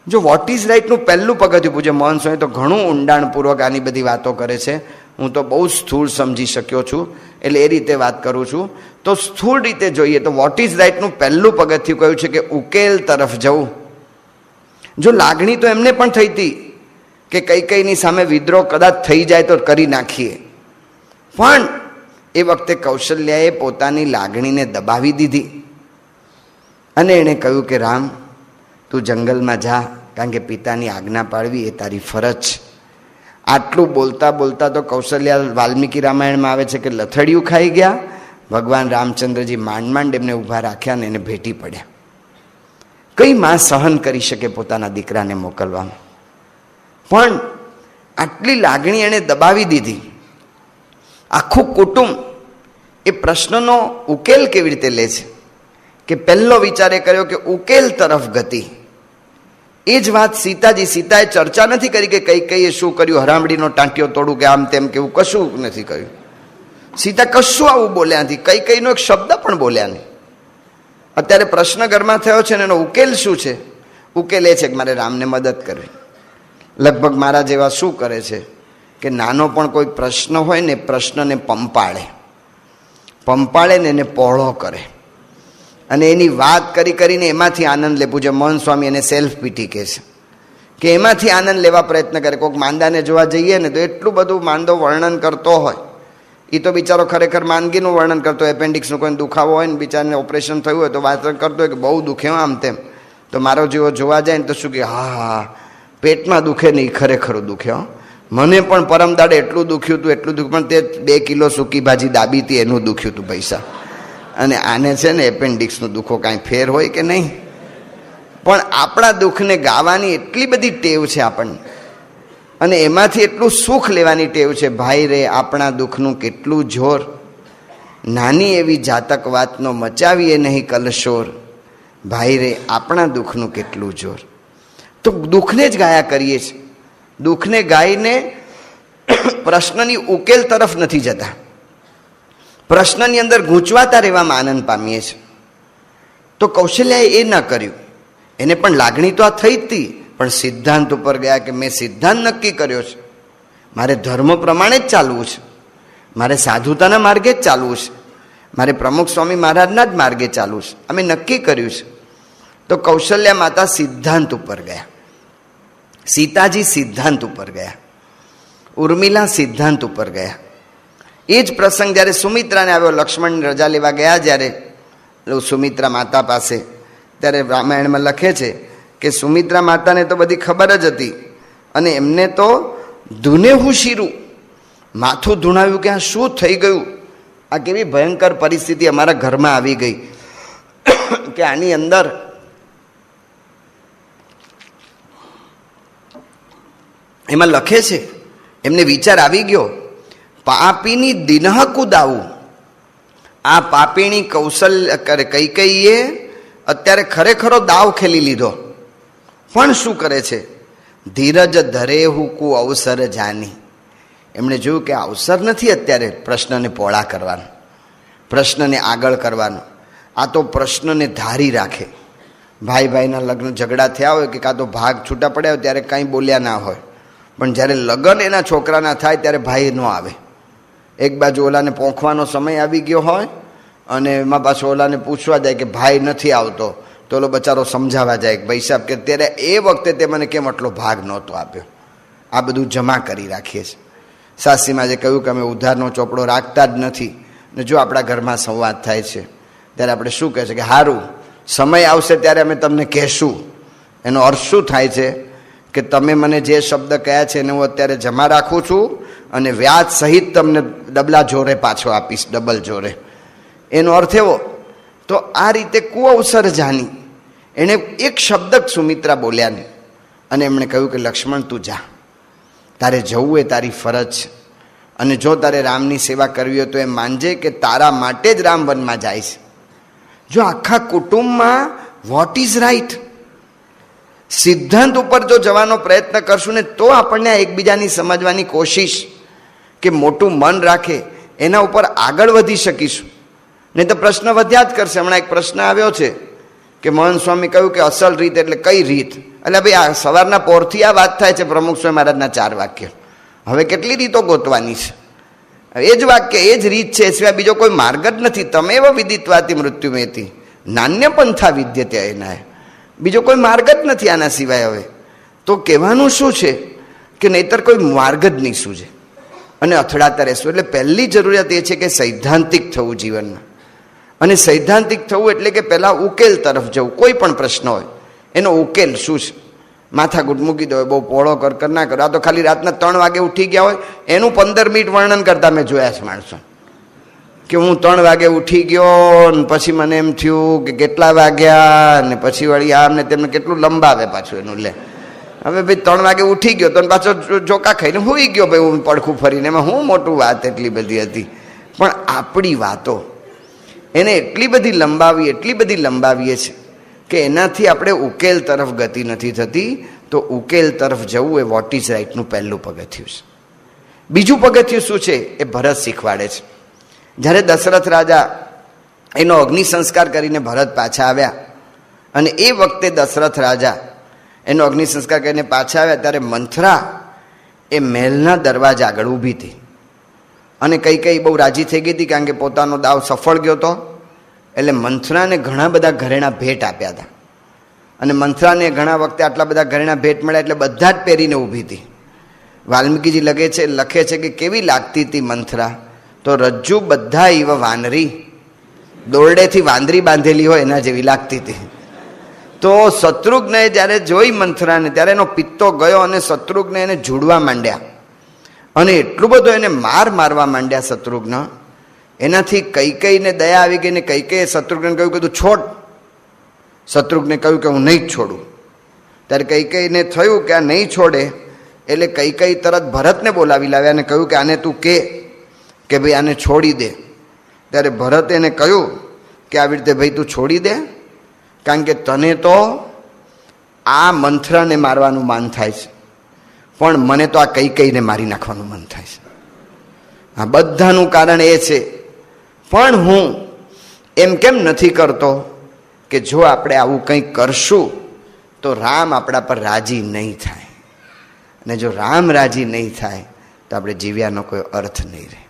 જો વોટ ઇઝ રાઈટનું પહેલું પગથિયું પૂજ્ય મોહન સ્વામી તો ઘણું ઊંડાણપૂર્વક આની બધી વાતો કરે છે. હું તો બહુ સ્થૂળ સમજી શક્યો છું, એટલે એ રીતે વાત કરું છું. તો સ્થૂળ રીતે જોઈએ તો વોટ ઇઝ રાઈટનું પહેલું પગથિયું કહ્યું છે કે ઉકેલ તરફ જવું. જો લાગણી તો એમને પણ થઈ હતી કે કઈકઈની સામે વિદ્રોહ કદાચ થઈ જાય તો કરી નાખીએ, પણ એ વખતે કૌશલ્યાએ પોતાની લાગણીને દબાવી દીધી અને એણે કહ્યું કે રામ, તું જંગલમાં જા, કારણ કે પિતાની આજ્ઞા પાળવી એ તારી ફરજ. આટલું બોલતા બોલતા તો કૌશલ્યા વાલ્મીકી રામાયણમાં આવે છે કે લથડિયું ખાઈ ગયા. ભગવાન રામચંદ્રજી માંડ એમને ઊભા રાખ્યા અને એને ભેટી પડ્યા. કઈ માં સહન કરી શકે પોતાના દીકરાને મોકલવામાં? પણ આટલી લાગણી એણે દબાવી દીધી. આખું કુટુંબ એ પ્રશ્નનો ઉકેલ કેવી રીતે લે છે કે પહેલો વિચાર એ કર્યો કે ઉકેલ તરફ ગતિ. એ જ વાત સીતાએ ચર્ચા નથી કરી કે કઈ શું કર્યું, હરામડીનો ટાંટિયો તોડું કે આમ તેમ કેવું, કશું નથી કર્યું. સીતા કશું આવું બોલ્યા નથી, કઈનો એક શબ્દ પણ બોલ્યા નહીં. અત્યારે પ્રશ્ન ઘરમાં થયો છે ને એનો ઉકેલ શું છે? ઉકેલ એ છે કે મારે રામને મદદ કરવી. લગભગ મારા જેવા શું કરે છે કે નાનો પણ કોઈ પ્રશ્ન હોય ને પ્રશ્નને પંપાળે ને એને પહોળો કરે અને એની વાત કરીને એમાંથી આનંદ લે. પૂજ્ય મોહન સ્વામી એને સેલ્ફ પીટી કહે છે કે એમાંથી આનંદ લેવા પ્રયત્ન કરે. કોઈક માંદાને જોવા જઈએ ને તો એટલું બધું માંદો વર્ણન કરતો હોય, એ તો બિચારો ખરેખર માંદગીનું વર્ણન કરતો હોય. એપેન્ડિક્સનો કોઈ દુખાવો હોય ને બિચારાને ઓપરેશન થયું હોય તો વાત કરતો હોય કે બહુ દુખ્યો આમ તેમ. તો મારો જેવો જોવા જાય ને તો શું કે હા પેટમાં દુખે નહીં, ખરેખર દુખ્યો. મને પણ પરમ દાડે એટલું દુખ્યું પણ તે 2 કિલો સૂકી ભાજી દાબી હતી એનું દુખ્યું હતું પૈસા. અને આને છે ને એપેન્ડિક્સનું દુખો કાંઈ ફેર હોય કે નહીં? પણ આપણા દુઃખને ગાવાની એટલી બધી ટેવ છે આપણને, અને એમાંથી એટલું સુખ લેવાની ટેવ છે. ભાઈ રે આપણા દુઃખનું કેટલું જોર, નાની એવી જાતક વાતનો મચાવીએ નહીં કલશોર. ભાઈ રે આપણા દુઃખનું કેટલું જોર. તો દુઃખને જ ગાયા કરીએ છીએ. દુઃખને ગાઈને પ્રશ્નની ઉકેલ તરફ નથી જતા, પ્રશ્નની અંદર ગૂંચવાતા રહેવામાં આનંદ પામીએ છીએ. તો કૌશલ્યાએ એ ન કર્યું. એને પણ લાગણી તો આ થઈ જ હતી, પણ સિદ્ધાંત ઉપર ગયા કે મેં સિદ્ધાંત નક્કી કર્યો છે, મારે ધર્મ પ્રમાણે જ ચાલવું છે, મારે સાધુતાના માર્ગે જ ચાલવું છે, મારે પ્રમુખ સ્વામી મહારાજના જ માર્ગે ચાલવું છે. અમે નક્કી કર્યું છે. તો કૌશલ્યા માતા સિદ્ધાંત ઉપર ગયા, સીતાજી સિદ્ધાંત ઉપર ગયા, ઉર્મિલા સિદ્ધાંત ઉપર ગયા. એ જ પ્રસંગ જ્યારે સુમિત્રાને આવ્યો, લક્ષ્મણની રજા લેવા ગયા જ્યારે સુમિત્રા માતા પાસે, ત્યારે રામાયણમાં લખે છે કે સુમિત્રા માતાને તો બધી ખબર જ હતી અને એમને તો ધૂને હુશીરું, માથું ધૂણાવ્યું કે આ શું થઈ ગયું, આ કેવી ભયંકર પરિસ્થિતિ અમારા ઘરમાં આવી ગઈ કે આની અંદર એમાં લખે છે એમને વિચાર આવી ગયો, પાપીની દિનહ કુદાવું. આ પાપીણી કૈકેયીએ અત્યારે ખરેખરો દાવ ખેલી લીધો. પણ શું કરે છે? ધીરજ ધરે હુકુ અવસર જાની. એમણે જોયું કે અવસર નથી અત્યારે પ્રશ્નને પહોળા કરવાનો, પ્રશ્નને આગળ કરવાનો. આ તો પ્રશ્નને ધારી રાખે. ભાઈના લગ્ન ઝઘડા થયા હોય કે કાં તો ભાગ છૂટા પડ્યા હોય ત્યારે કંઈ બોલ્યા ના હોય, પણ જ્યારે લગ્ન એના છોકરાના થાય ત્યારે ભાઈ ન આવે. એક બાજુ ઓલાને પોંખવાનો સમય આવી ગયો હોય અને એમાં પાછો ઓલાને પૂછવા જાય કે ભાઈ નથી આવતો, તો ઓલો બચારો સમજાવવા જાય કે ભાઈ સાહેબ કે ત્યારે એ વખતે તે મને કેમ આટલો ભાગ નહોતો આપ્યો. આ બધું જમા કરી રાખીએ છીએ. સાસીમાં જે કહ્યું કે અમે ઉધારનો ચોપડો રાખતા જ નથી, ને જો આપણા ઘરમાં સંવાદ થાય છે ત્યારે આપણે શું કહે છે કે સારું સમય આવશે ત્યારે અમે તમને કહેશું. એનો અર્થ શું થાય છે કે તમે મને જે શબ્દ કહ્યા છે એને હું અત્યારે જમા રાખું છું અને વ્યાજ સહિત તમને ડબલા જોરે પાછો આપીશ, ડબલ જોરે. એનો અર્થ એવો. તો આ રીતે કુઅવસર જાની એણે એક શબ્દ સુમિત્રા બોલ્યા ને, અને એમણે કહ્યું કે લક્ષ્મણ તું જા, તારે જવું એ તારી ફરજ છે, અને જો તારે રામની સેવા કરવી હોય તો એ માનજે કે તારા માટે જ રામ વનમાં જાય છે. જો આખા કુટુંબમાં વોટ ઇઝ રાઈટ સિદ્ધાંત ઉપર જો જવાનો પ્રયત્ન કરશું ને તો આપણને એકબીજાની સમજવાની કોશિશ કે મોટું મન રાખે એના ઉપર આગળ વધી શકીશું. નહીં તો પ્રશ્ન વધ્યા જ કરશે. હમણાં એક પ્રશ્ન આવ્યો છે કે મોહન સ્વામી કહ્યું કે અસલ રીત એટલે કઈ રીત? એટલે ભાઈ આ સવારના પોરથી આ વાત થાય છે પ્રમુખ સ્વામી મહારાજના 4 વાક્ય. હવે કેટલી રીતો ગોતવાની છે? એ જ વાક્ય એ જ રીત છે, સિવાય બીજો કોઈ માર્ગ જ નથી. તમે એવો વિદિત્વાતી મૃત્યુમેતી નાન્ય પંથા વિદ્યતે એના, બીજો કોઈ માર્ગ જ નથી આના સિવાય. હવે તો કહેવાનું શું છે કે નહીતર કોઈ માર્ગ જ નહીં સૂજે અને અથડાતા રહેશું. એટલે પહેલી જરૂરિયાત એ છે કે સૈદ્ધાંતિક થવું જીવનમાં. અને સૈદ્ધાંતિક થવું એટલે કે પહેલાં ઉકેલ તરફ જવું. કોઈ પણ પ્રશ્ન હોય એનો ઉકેલ શું છે? માથાકૂટ મૂકી દો, બહુ પોળો કર ના કરો. આ તો ખાલી રાતના 3 વાગે ઉઠી ગયા હોય એનું 15 મિનિટ વર્ણન કરતા મેં જોયા છે માણસો કે હું 3 વાગે ઉઠી ગયો ને પછી મને એમ થયું કે કેટલા વાગ્યા ને પછી વળી આમને તેમને કેટલું લંબાવે પાછું એનું. લે હવે ભાઈ 3 વાગે ઉઠી ગયો તો પાછો જોકા ખાઈને હોઈ ગયો ભાઈ હું પડખું ફરીને. એમાં હું મોટું વાત એટલી બધી હતી. પણ આપણી વાતો એને એટલી બધી લંબાવીએ છે કે એનાથી આપણે ઉકેલ તરફ ગતિ નથી થતી. તો ઉકેલ તરફ જવું એ વોટ ઇઝ રાઈટનું પહેલું પગથિયું છે. બીજું પગથિયું શું છે એ ભરત શીખવાડે છે. જ્યારે દશરથ રાજા એનો અગ્નિ સંસ્કાર કરીને ભરત પાછા આવ્યા અને એ વખતે દશરથ રાજા એનો અગ્નિ સંસ્કાર કરીને પાછા આવ્યા ત્યારે મંથરા એ મહેલના દરવાજા આગળ ઊભી હતી અને કઈ બહુ રાજી થઈ ગઈ હતી કારણ કે પોતાનો દાવ સફળ ગયો હતો. એટલે મંથરાને ઘણા બધા ઘરેણા ભેટ આપ્યા હતા અને મંથરાને ઘણા વખતે આટલા બધા ઘરેણા ભેટ મળ્યા એટલે બધા જ પહેરીને ઊભી હતી. વાલ્મીકીજી લખે છે કે કેવી લાગતી હતી મંથરા? તો રજ્જુ બધા ઈવ વાનરી, દોરડેથી વાંદરી બાંધેલી હોય એના જેવી લાગતી હતી. તો શત્રુઘ્ને જ્યારે જોઈ મંથરાને ત્યારે એનો પિત્તો ગયો અને શત્રુઘ્ને એને જોડવા માંડ્યા અને એટલું બધું એને મારવા માંડ્યા શત્રુઘ્ન. એનાથી કૈકેયીને દયા આવી ગઈ ને કૈકેયીએ શત્રુઘ્ને કહ્યું કે તું છોડ. શત્રુઘ્ને કહ્યું કે હું નહીં જ છોડું. ત્યારે કૈકેયીને થયું કે આ નહીં છોડે એટલે કૈકેયી તરત ભરતને બોલાવી લાવ્યા અને કહ્યું કે આને તું કે ભાઈ આને છોડી દે. ત્યારે ભરતે એને કહ્યું કે આવી રીતે ભાઈ તું છોડી દે, કારણ કે તને તો આ મંથરાને મારવાનું માન થાય છે પણ મને તો આ કૈકેયીને મારી નાખવાનું મન થાય છે. આ બધાનું કારણ એ છે. પણ હું એમ કેમ નથી કરતો કે જો આપણે આવું કંઈક કરશું તો રામ આપણા પર રાજી નહીં થાય, અને જો રામ રાજી નહીં થાય તો આપણે જીવ્યાનો કોઈ અર્થ નહીં રહે.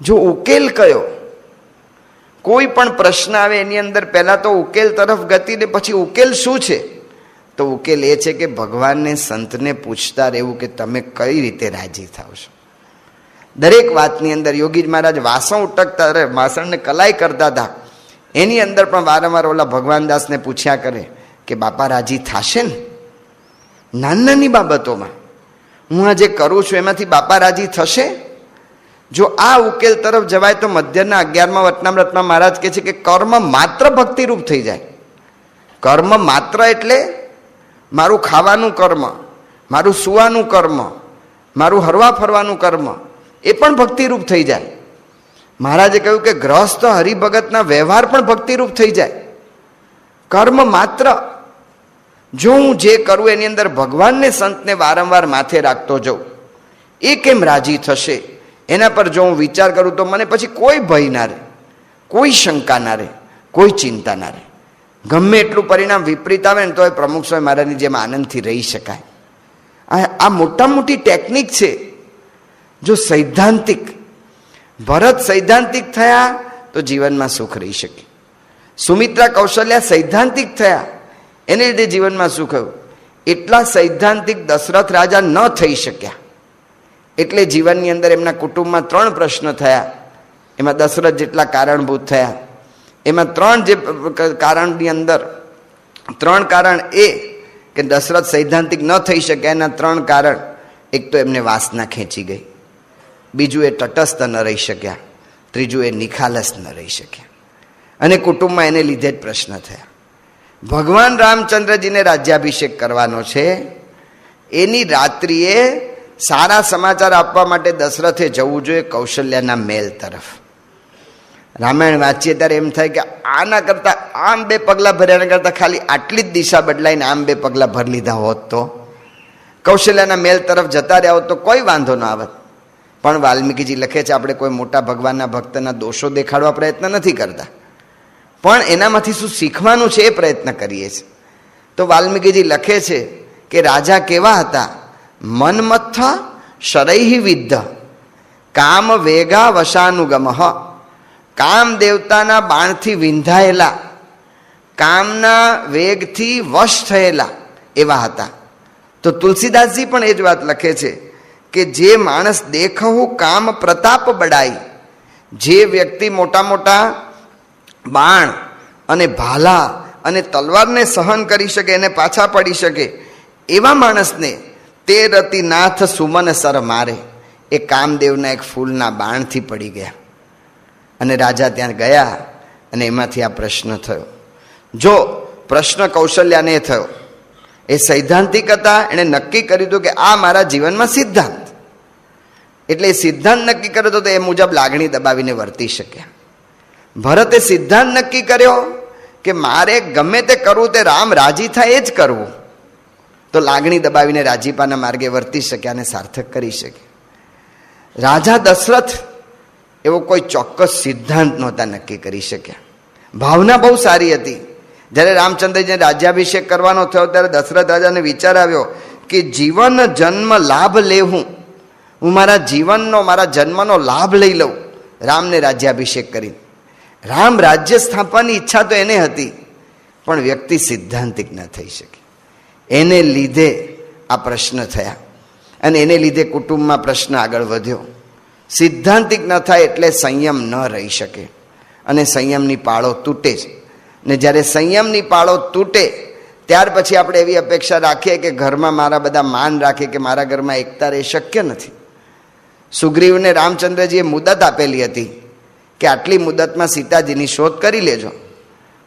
જો ઉકેલ કયો કોઈ પણ પ્રશ્ન આવે એની અંદર પહેલાં તો ઉકેલ તરફ ગતિ ને પછી ઉકેલ શું છે? તો ઉકેલ એ છે કે ભગવાનને સંતને પૂછતા રહેવું કે તમે કઈ રીતે રાજી થાવ છો. દરેક વાતની અંદર યોગીજી મહારાજ વાસણ ઉટકતા રહે, વાસણને કલાઈ કરતા હતા, એની અંદર પણ વારંવાર ઓલા ભગવાનદાસને પૂછ્યા કરે કે બાપા રાજી થશે ને? નાની બાબતોમાં હું આ જે કરું છું એમાંથી બાપા રાજી થશે? જો આ ઉકેલ તરફ જવાય તો મધ્યના 11મા વચનામૃતમાં મહારાજ કહે છે કે કર્મ માત્ર ભક્તિરૂપ થઈ જાય. કર્મ માત્ર એટલે મારું ખાવાનું કર્મ, મારું સૂવાનું કર્મ, મારું હરવા ફરવાનું કર્મ, એ પણ ભક્તિરૂપ થઈ જાય. મહારાજે કહ્યું કે ગ્રહસ્થ હરિભગતના વ્યવહાર પણ ભક્તિરૂપ થઈ જાય. કર્મ માત્ર જો હું જે કરું એની અંદર ભગવાનને સંતને વારંવાર માથે રાખતો જાઉં, એ કેમ રાજી થશે એના પર જો હું વિચાર કરું તો મને પછી કોઈ ભય ના રહે, કોઈ શંકા ના રહે, કોઈ ચિંતા ના રહે. ગમે એટલું પરિણામ વિપરીત આવે ને તો એ પ્રમુખ સ્વામી મહારાજની જેમ આનંદથી રહી શકાય. આ મોટા મોટી ટેકનિક છે. જો સૈદ્ધાંતિક ભરત સૈદ્ધાંતિક થયા તો જીવનમાં સુખ રહી શકે. સુમિત્રા કૌશલ્યા સૈદ્ધાંતિક થયા, એને લીધે જીવનમાં સુખ આવ્યું. એટલા સૈદ્ધાંતિક દશરથ રાજા ન થઈ શક્યા, એટલે જીવનની અંદર એમના કુટુંબમાં 3 પ્રશ્ન થયા. એમાં દશરથ જેટલા કારણભૂત થયા. એમાં 3 જે કારણની અંદર 3 કારણ એ કે દશરથ સૈદ્ધાંતિક ન થઈ શક્યા, એના 3 કારણ. એક તો એમને વાસના ખેંચી ગઈ, બીજું એ તટસ્થ ન રહી શક્યા, ત્રીજું એ નિખાલસ ન રહી શક્યા, અને કુટુંબમાં એને લીધે જ પ્રશ્ન થયા. ભગવાન રામચંદ્રજીને રાજ્યાભિષેક કરવાનો છે, એની રાત્રિએ સારા સમાચાર આપવા માટે દશરથે જવું જોઈએ કૌશલ્યાના મહેલ તરફ. રામાયણ વાંચીએ ત્યારે એમ થાય કે આના કરતા આમ 2 પગલાં ભર્યાના કરતા ખાલી આટલી જ દિશા બદલાઈને આમ 2 પગલાં ભરી લીધા હોત તો, કૌશલ્યાના મહેલ તરફ જતા રહ્યા હોત તો કોઈ વાંધો ન આવત. પણ વાલ્મીકીજી લખે છે, આપણે કોઈ મોટા ભગવાનના ભક્તના દોષો દેખાડવા પ્રયત્ન નથી કરતા, પણ એનામાંથી શું શીખવાનું છે એ પ્રયત્ન કરીએ છીએ. તો વાલ્મીકીજી લખે છે કે રાજા કેવા હતા? મન્મથ શરૈહિ વિદ્ધ કામ વેગા વશાનુગમ. કામ દેવતાના બાણથી વિંધાયેલા, કામના વેગથી વશ થયેલા એવા હતા. તો તુલસીદાસજી પણ એ જ વાત લખે છે કે જે માણસ દેખહુ કામ પ્રતાપ બડાઈ, જે વ્યક્તિ મોટા મોટા બાણ અને ભાલા અને તલવારને સહન કરી શકે, એને પાછા પડી શકે, એવા માણસને તે રતિનાથ સુમન સર મારે. એ કામદેવના એક ફૂલના બાણથી પડી ગયા, અને રાજા ત્યાં ગયા, અને એમાંથી આ પ્રશ્ન થયો. જો પ્રશ્ન કૌશલ્યાને થયો, એ સૈદ્ધાંતિક હતા, એણે નક્કી કર્યું હતું કે આ મારા જીવનમાં સિદ્ધાંત, એટલે એ સિદ્ધાંત નક્કી કર્યો હતો, તો એ મુજબ લાગણી દબાવીને વર્તી શક્યા. ભરતે સિદ્ધાંત નક્કી કર્યો કે મારે ગમે તે કરવું તે રામ રાજી થાય એ જ કરવું, તો લાગણી દબાવીને રાજીપાના માર્ગે વર્તી શક્યા અને સાર્થક કરી શકે. રાજા દશરથ એવો કોઈ ચોક્કસ સિદ્ધાંત નહોતા નક્કી કરી શક્યા. ભાવના બહુ સારી હતી. જ્યારે રામચંદ્રજીને રાજ્યાભિષેક કરવાનો થયો ત્યારે દશરથ રાજાને વિચાર આવ્યો કે જીવન જન્મ લાભ લેવું, હું મારા જીવનનો મારા જન્મનો લાભ લઈ લઉં રામને રાજ્યાભિષેક કરી. રામ રાજ્ય સ્થાપવાની ઈચ્છા તો એને હતી, પણ વ્યક્તિ સિદ્ધાંતિક ન થઈ શકે. એને લીધે આ પ્રશ્ન થયા, અને એને લીધે કુટુંબમાં પ્રશ્ન આગળ વધ્યો. સિદ્ધાંતિક ન થાય એટલે સંયમ ન રહી શકે, અને સંયમની પાળો તૂટે જ. ને જ્યારે સંયમની પાળો તૂટે ત્યાર પછી આપણે એવી અપેક્ષા રાખીએ કે ઘરમાં મારા બધા માન રાખે, કે મારા ઘરમાં એકતા રહે, શક્ય નથી. સુગ્રીવને રામચંદ્રજીએ મુદત આપેલી હતી કે આટલી મુદતમાં સીતાજીની શોધ કરી લેજો,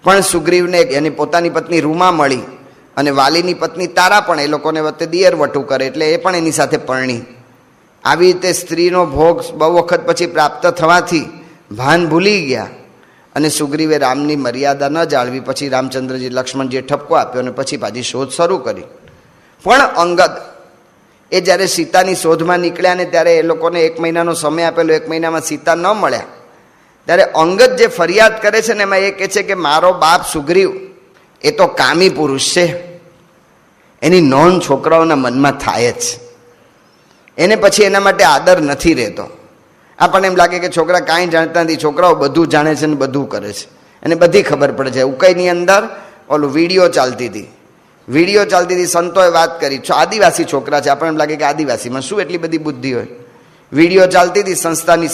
પણ સુગ્રીવને એની પોતાની પત્ની રૂમા મળી, અને વાલીની પત્ની તારા પણ એ લોકોને વચ્ચે દિયર વટું કરે, એટલે એ પણ એની સાથે પરણી. આવી રીતે સ્ત્રીનો ભોગ બહુ વખત પછી પ્રાપ્ત થવાથી ભાન ભૂલી ગયા, અને સુગ્રીવે રામની મર્યાદા ન જાળવી. પછી રામચંદ્રજી લક્ષ્મણજીએ ઠપકો આપ્યો, અને પછી પાછી શોધ શરૂ કરી. પણ અંગદ એ જ્યારે સીતાની શોધમાં નીકળ્યા ને ત્યારે એ લોકોને 1 મહિનાનો સમય આપેલો, 1 મહિનામાં સીતા ન મળ્યા, ત્યારે અંગદ જે ફરિયાદ કરે છે ને એમાં એ કહે છે કે મારો બાપ સુગ્રીવ એ તો કામી પુરુષ છે, એની નોંધ છોકરાઓના મનમાં થાય જ, એને પછી એના માટે આદર નથી રહેતો. આપણને એમ લાગે કે છોકરા કાંઈ જાણતા નથી, છોકરાઓ બધું જાણે છે ને બધું કરે છે, અને બધી ખબર પડે છે. ઉકાઈની અંદર ઓલું વિડીયો ચાલતી હતી, સંતોએ વાત કરી, આદિવાસી છોકરા છે, આપણને એમ લાગે કે આદિવાસીમાં શું એટલી બધી બુદ્ધિ હોય. વિડીયો ચાલતી હતી સંસ્થાની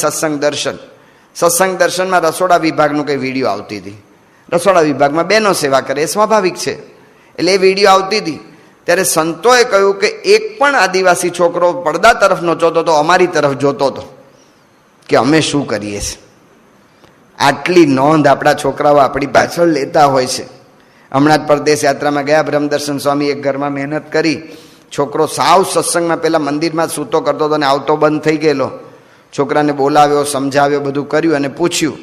સત્સંગ દર્શનમાં રસોડા વિભાગનું કંઈ વિડીયો આવતી હતી. રસોડા વિભાગમાં બહેનો સેવા કરે એ સ્વાભાવિક છે, એટલે એ વિડીયો આવતી હતી. ત્યારે સંતોએ કહ્યું કે એક પણ આદિવાસી છોકરો પડદા તરફ ન જોતો તો અમારી તરફ જોતો હતો કે અમે શું કરીએ છીએ. આટલી નોંધ આપણા છોકરાઓ આપણી પાછળ લેતા હોય છે. હમણાં જ પરદેશ યાત્રામાં ગયા, બ્રહ્મદર્શન સ્વામી એક ઘરમાં મહેનત કરી, છોકરો સાવ સત્સંગમાં પહેલાં મંદિરમાં સૂતો કરતો હતો અને આવતો બંધ થઈ ગયેલો. છોકરાને બોલાવ્યો, સમજાવ્યો, બધું કર્યું, અને પૂછ્યું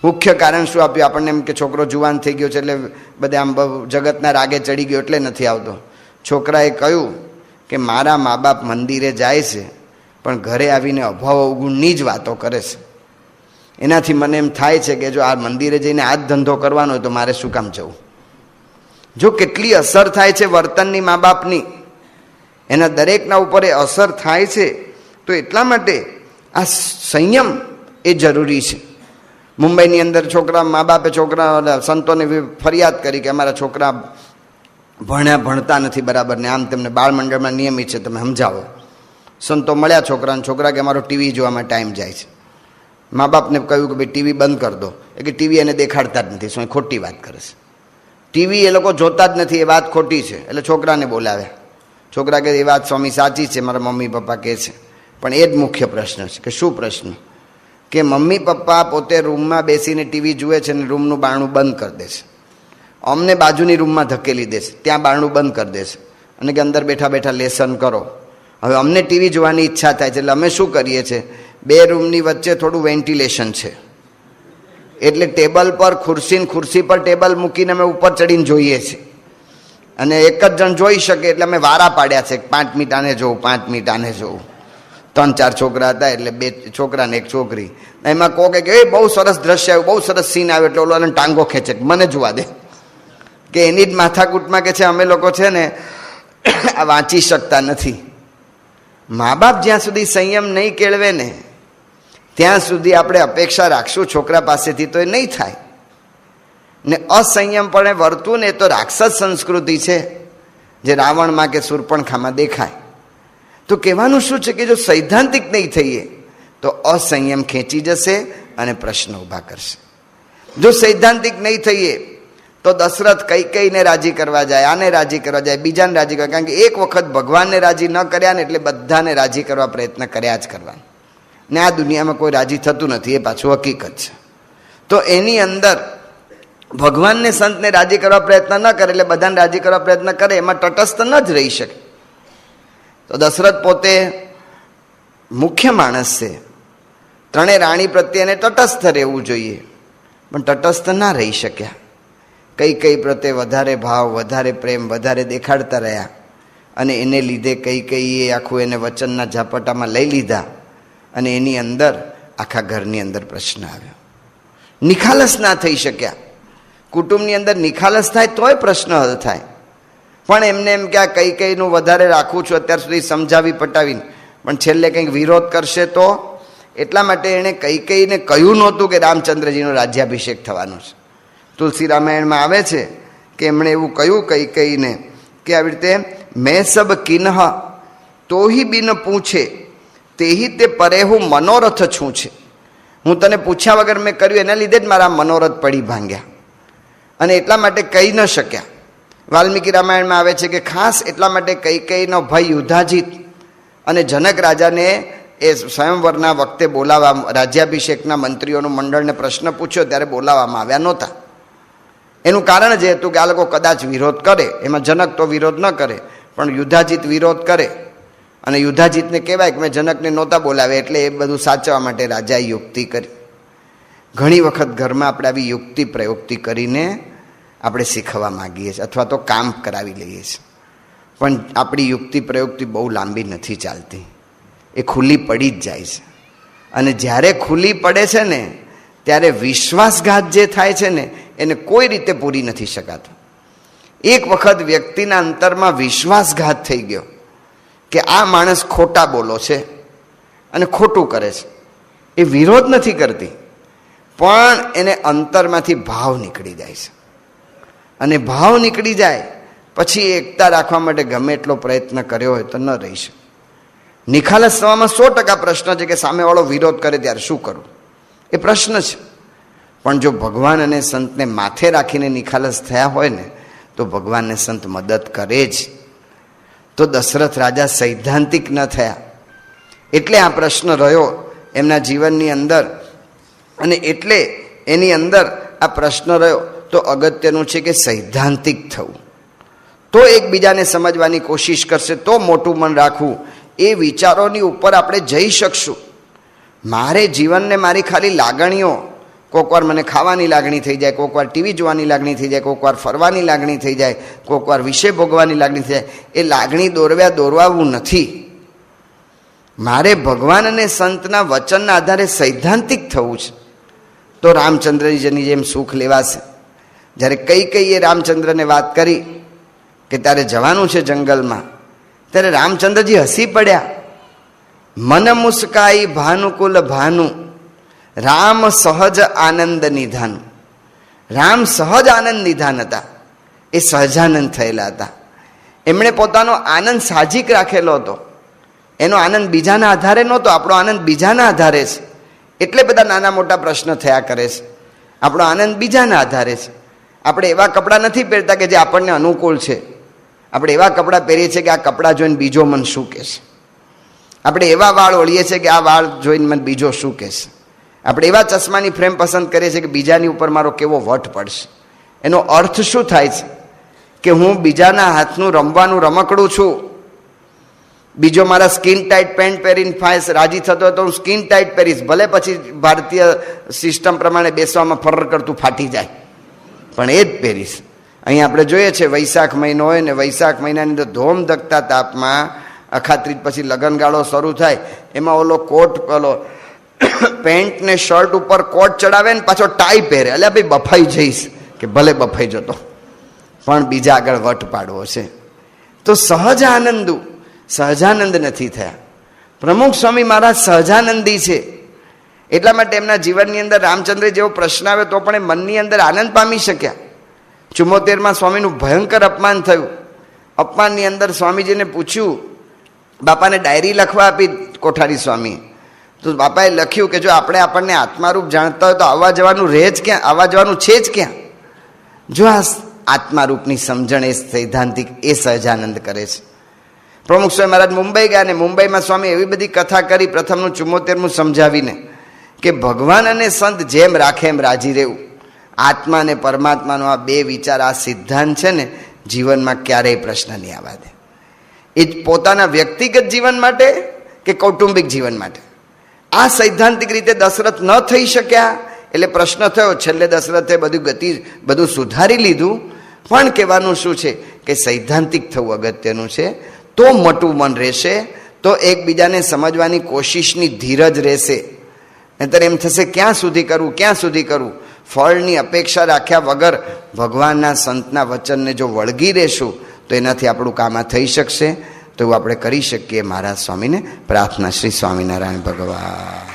મુખ્ય કારણ શું આપ્યું. આપણને એમ કે છોકરો જુવાન થઈ ગયો છે એટલે બધા આમ જગતના રાગે ચડી ગયો એટલે નથી આવતો. છોકરાએ કહ્યું કે મારા મા બાપ મંદિરે જાય છે, પણ ઘરે આવીને અભાવ અવગુણની જ વાતો કરે છે. એનાથી મને એમ થાય છે કે જો આ મંદિરે જઈને આ જ ધંધો કરવાનો હોય તો મારે શું કામ જવું. જો કેટલી અસર થાય છે વર્તનની મા બાપની. એના દરેકના ઉપર એ અસર થાય છે. તો એટલા માટે આ સંયમ એ જરૂરી છે. મુંબઈની અંદર છોકરા, મા બાપે છોકરા સંતોને ફરિયાદ કરી કે અમારા છોકરા ભણતા નથી બરાબર ને આમ તેમને બાળ મંડળમાં નિયમિત છે, તમે સમજાવો. સંતો મળ્યા છોકરાને, છોકરા કે અમારો ટીવી જોવામાં ટાઈમ જાય છે. મા બાપને કહ્યું કે ભાઈ ટીવી બંધ કરી દો. એ કે ટીવી એને દેખાડતા જ નથી, શું ખોટી વાત કરે છે, ટીવી એ લોકો જોતા જ નથી, એ વાત ખોટી છે. એટલે છોકરાને બોલાવ્યા. છોકરા કે એ વાત સ્વામી સાચી છે, મારા મમ્મી પપ્પા કહે છે, પણ એ જ મુખ્ય પ્રશ્ન છે. કે શું પ્રશ્ન? કે મમ્મી પપ્પા પોતે રૂમમાં બેસીને ટીવી જુએ છે ને રૂમનું બારણું બંધ કરી દે છે, અમને બાજુની રૂમમાં ધકેલી દે છે, ત્યાં બારણું બંધ કરી દે છે અને કે અંદર બેઠા બેઠા લેસન કરો. હવે અમને ટીવી જોવાની ઈચ્છા થાય છે, એટલે અમે શું કરીએ છીએ, બે રૂમની વચ્ચે થોડું વેન્ટિલેશન છે, એટલે ટેબલ પર ખુરશી પર ટેબલ મૂકીને અમે ઉપર ચડીને જોઈએ છીએ. અને એક જ જણ જોઈ શકે એટલે અમે વારા પાડ્યા છે, 5 મિનિટ આને જોઉં, 5 મિનિટ આને જોઉં. 3-4 છોકરા હતા, એટલે 2 છોકરા ને 1 છોકરી. એમાં કહો કે એ બહુ સરસ દ્રશ્ય આવ્યું, બહુ સરસ સીન આવ્યો, એટલે ઓલો ટાંગો ખેંચે, મને જોવા દે. કે એની જ માથાકૂટમાં કે છે અમે લોકો છે ને આ વાંચી શકતા નથી. મા બાપ જ્યાં સુધી સંયમ નહીં કેળવે ને ત્યાં સુધી આપણે અપેક્ષા રાખશું છોકરા પાસેથી, તો એ નહીં થાય. ને અસંયમપણે વર્તું ને એ તો રાક્ષસ સંસ્કૃતિ છે, જે રાવણમાં કે શૂર્પણખામાં દેખાય. તો કહેવાનું શું છે કે જો સૈદ્ધાંતિક નહીં થઈએ તો અસંયમ ખેંચી જશે અને પ્રશ્ન ઊભા કરશે. જો સૈદ્ધાંતિક નહીં થઈએ તો દશરથ કૈકેયીને રાજી કરવા જાય, આને રાજી કરવા જાય, બીજાને રાજી કરવા, કારણ કે એક વખત ભગવાનને રાજી ન કર્યા ને એટલે બધાને રાજી કરવા પ્રયત્ન કર્યા જ કરવાનો. ને આ દુનિયામાં કોઈ રાજી થતું નથી, એ પાછું હકીકત છે. તો એની અંદર ભગવાનને સંતને રાજી કરવા પ્રયત્ન ન કરે એટલે બધાને રાજી કરવા પ્રયત્ન કરે, એમાં તટસ્થ ન જ રહી શકે. તો દશરથ પોતે મુખ્ય માણસ છે, ત્રણેય રાણી પ્રત્યેને તટસ્થ રહેવું જોઈએ, પણ તટસ્થ ના રહી શક્યા. કૈકેયી પ્રત્યે વધારે ભાવ, વધારે પ્રેમ, વધારે દેખાડતા રહ્યા અને એને લીધે કૈકેયીએ આખું એને વચનના ઝાપટામાં લઈ લીધા અને એની અંદર આખા ઘરની અંદર પ્રશ્ન આવ્યો. નિખાલસ ના થઈ શક્યા. કુટુંબની અંદર નિખાલસ થાય તોય પ્રશ્ન હલ થાય, પણ એમને એમ કે આ કૈકેયીનું વધારે રાખું છું અત્યાર સુધી સમજાવી પટાવીને, પણ છેલ્લે કંઈક વિરોધ કરશે તો. એટલા માટે એણે કૈકેયીને કહ્યું નહોતું કે રામચંદ્રજીનો રાજ્યાભિષેક થવાનો છે. તુલસી રામાયણમાં આવે છે કે એમણે એવું કહ્યું કૈકેયીને કે આવી રીતે મેં સબ કિન્હ તોહી બિન પૂછે તેહી તે પરેહું મનોરથ છું છે. હું તને પૂછ્યા વગર મેં કર્યું, એના લીધે જ મારા મનોરથ પડી ભાંગ્યા અને એટલા માટે કહી ન શક્યા. વાલ્મીકી રામાયણમાં આવે છે કે ખાસ એટલા માટે કૈકેયીનો ભાઈ યુધાજીત અને જનક રાજાને એ સ્વયંવરના વખતે બોલાવવા, રાજ્યાભિષેકના મંત્રીઓનું મંડળને પ્રશ્ન પૂછ્યો ત્યારે બોલાવવામાં આવ્યા નહોતા. એનું કારણ જે હતું કે આ લોકો કદાચ વિરોધ કરે, એમાં જનક તો વિરોધ ન કરે પણ યુધાજીત વિરોધ કરે અને યુધાજીતને કહેવાય કે મેં જનકને નહોતા બોલાવે, એટલે એ બધું સાચવવા માટે રાજાએ યુક્તિ કરી. ઘણી વખત ઘરમાં આપણે આવી યુક્તિ પ્રયુક્તિ કરીને આપણે શીખવા માગીએ છીએ અથવા તો કામ કરાવી લઈએ છીએ, પણ આપણી યુક્તિ પ્રયુક્તિ બહુ લાંબી નથી ચાલતી, એ ખુલ્લી પડી જ જાય છે. અને જ્યારે ખુલ્લી પડે છે ને ત્યારે વિશ્વાસઘાત જે થાય છે ને એને કોઈ રીતે પૂરી નથી શકાતો. એક વખત વ્યક્તિના અંતરમાં વિશ્વાસઘાત થઈ ગયો કે આ માણસ ખોટા બોલો છે અને ખોટું કરે છે, એ વિરોધ નથી કરતી પણ એને અંતરમાંથી ભાવ નીકળી જાય છે અને ભાવ નીકળી જાય પછી એકતા રાખવા માટે ગમે એટલો પ્રયત્ન કર્યો હોય તો ન રહી શકે. નિખાલસ થવામાં 100% પ્રશ્ન છે કે સામેવાળો વિરોધ કરે ત્યારે શું કરવું, એ પ્રશ્ન છે. પણ જો ભગવાન અને સંતને માથે રાખીને નિખાલસ થયા હોય ને તો ભગવાનને સંત મદદ કરે જ. તો દશરથ રાજા સૈદ્ધાંતિક ન થયા એટલે આ પ્રશ્ન રહ્યો એમના જીવનની અંદર, અને એટલે એની અંદર આ પ્રશ્ન રહ્યો. તો અગત્યનું છે કે સૈદ્ધાંતિક થવું, તો એકબીજાને સમજવાની કોશિશ કરશે, તો મોટું મન રાખવું, એ વિચારોની ઉપર આપણે જઈ શકશું. મારે જીવનને મારી ખાલી લાગણીઓ, કોઈક વાર મને ખાવાની લાગણી થઈ જાય, કોઈક વાર ટીવી જોવાની લાગણી થઈ જાય, કોઈક વાર ફરવાની લાગણી થઈ જાય, કોઈક વાર વિષય ભોગવાની લાગણી થઈ જાય, એ લાગણી દોરવાવું નથી. મારે ભગવાન અને સંતના વચનના આધારે સૈદ્ધાંતિક થવું છે. તો રામચંદ્રજીની જેમ સુખ લેવાશે. જ્યારે કૈકેયીએ રામચંદ્રને વાત કરી કે તારે જવાનું છે જંગલમાં, ત્યારે રામચંદ્રજી હસી પડ્યા. મન મુસ્કાઈ ભાનુકુલ ભાનુ, રામ સહજ આનંદ નિધાન. રામ સહજ આનંદ નિધાન હતા, એ સહજાનંદ થયેલા હતા. એમણે પોતાનો આનંદ સાહજિક રાખેલો હતો. એનો આનંદ બીજાના આધારે નહોતો. આપણો આનંદ બીજાના આધારે છે, એટલે બધા નાના મોટા પ્રશ્ન થયા કરે છે. આપણો આનંદ બીજાના આધારે છે. આપણે એવા કપડાં નથી પહેરતા કે જે આપણને અનુકૂળ છે. આપણે એવા કપડાં પહેરીએ છીએ કે આ કપડાં જોઈને બીજો મન શું કહેશે. આપણે એવા વાળ ઓળીએ છીએ કે આ વાળ જોઈને મને બીજો શું કહેશે. આપણે એવા ચશ્માની ફ્રેમ પસંદ કરીએ છીએ કે બીજાની ઉપર મારો કેવો વટ પડશે. એનો અર્થ શું થાય છે કે હું બીજાના હાથનું રમવાનું રમકડું છું. બીજો મારા સ્કિન ટાઈટ પેન્ટ પહેરીને ફાઈસ રાજી થતો હોય તો હું સ્કિન ટાઈટ પહેરીશ, ભલે પછી ભારતીય સિસ્ટમ પ્રમાણે બેસવામાં ફરર કરતું ફાટી જાય, પણ એ જ પહેરીશ. અહીં આપણે જોઈએ છે વૈશાખ મહિનો હોય ને વૈશાખ મહિનાની અંદર ધોમ ધકતા તાપમાં અખાત્રીજ પછી લગનગાળો શરૂ થાય, એમાં ઓલો કોટ ઓલો પેન્ટ ને શર્ટ ઉપર કોટ ચડાવે ને પાછો ટાઈ પહેરે. એટલે ભાઈ બફાઈ જઈશ, કે ભલે બફાઈ જતો પણ બીજા આગળ વટ પાડવો છે. તો સહજાનંદ નથી થયા. પ્રમુખ સ્વામી મહારાજ સહજાનંદી છે. એટલા માટે એમના જીવનની અંદર રામચંદ્ર જેવો પ્રશ્ન આવે તો પણ એ મનની અંદર આનંદ પામી શક્યા. 74માં સ્વામીનું ભયંકર અપમાન થયું. અપમાનની અંદર સ્વામીજીને પૂછ્યું, બાપાને ડાયરી લખવા આપી કોઠારી સ્વામી, તો બાપાએ લખ્યું કે જો આપણને આત્મારૂપ જાણતા હોય તો આવવા જવાનું રહે જ ક્યાં, આવવા જવાનું છે જ ક્યાં. જો આ આત્મારૂપની સમજણ એ સૈદ્ધાંતિક એ સહજાનંદ કરે છે. પ્રમુખ સ્વામી મહારાજ મુંબઈ ગયા અને મુંબઈમાં સ્વામી એવી બધી કથા કરી, પ્રથમનું 74મું સમજાવીને કે ભગવાન અને સંત જેમ રાખે એમ રાજી રહેવું. આત્મા અને પરમાત્માનો આ બે વિચાર, આ સિદ્ધાંત છે ને, જીવનમાં ક્યારેય પ્રશ્ન નહીં આવવા દે. એ પોતાના વ્યક્તિગત જીવન માટે કે કૌટુંબિક જીવન માટે. આ સૈદ્ધાંતિક રીતે દશરથ ન થઈ શક્યા એટલે પ્રશ્ન થયો. છેલ્લે દશરથે બધું સુધારી લીધું. પણ કહેવાનું શું છે કે સૈદ્ધાંતિક થવું અગત્યનું છે. તો મોટું મન રહેશે, તો એકબીજાને સમજવાની કોશિશની ધીરજ રહેશે. નહીંતર એમ થશે ક્યાં સુધી કરવું. ફળની અપેક્ષા રાખ્યા વગર ભગવાનના સંતના વચનને જો વળગી રહેશું તો એનાથી આપણું કામ આ થઈ શકશે. તો એવું આપણે કરી શકીએ. મહારાજ સ્વામીને પ્રાર્થના. શ્રી સ્વામિનારાયણ ભગવાન.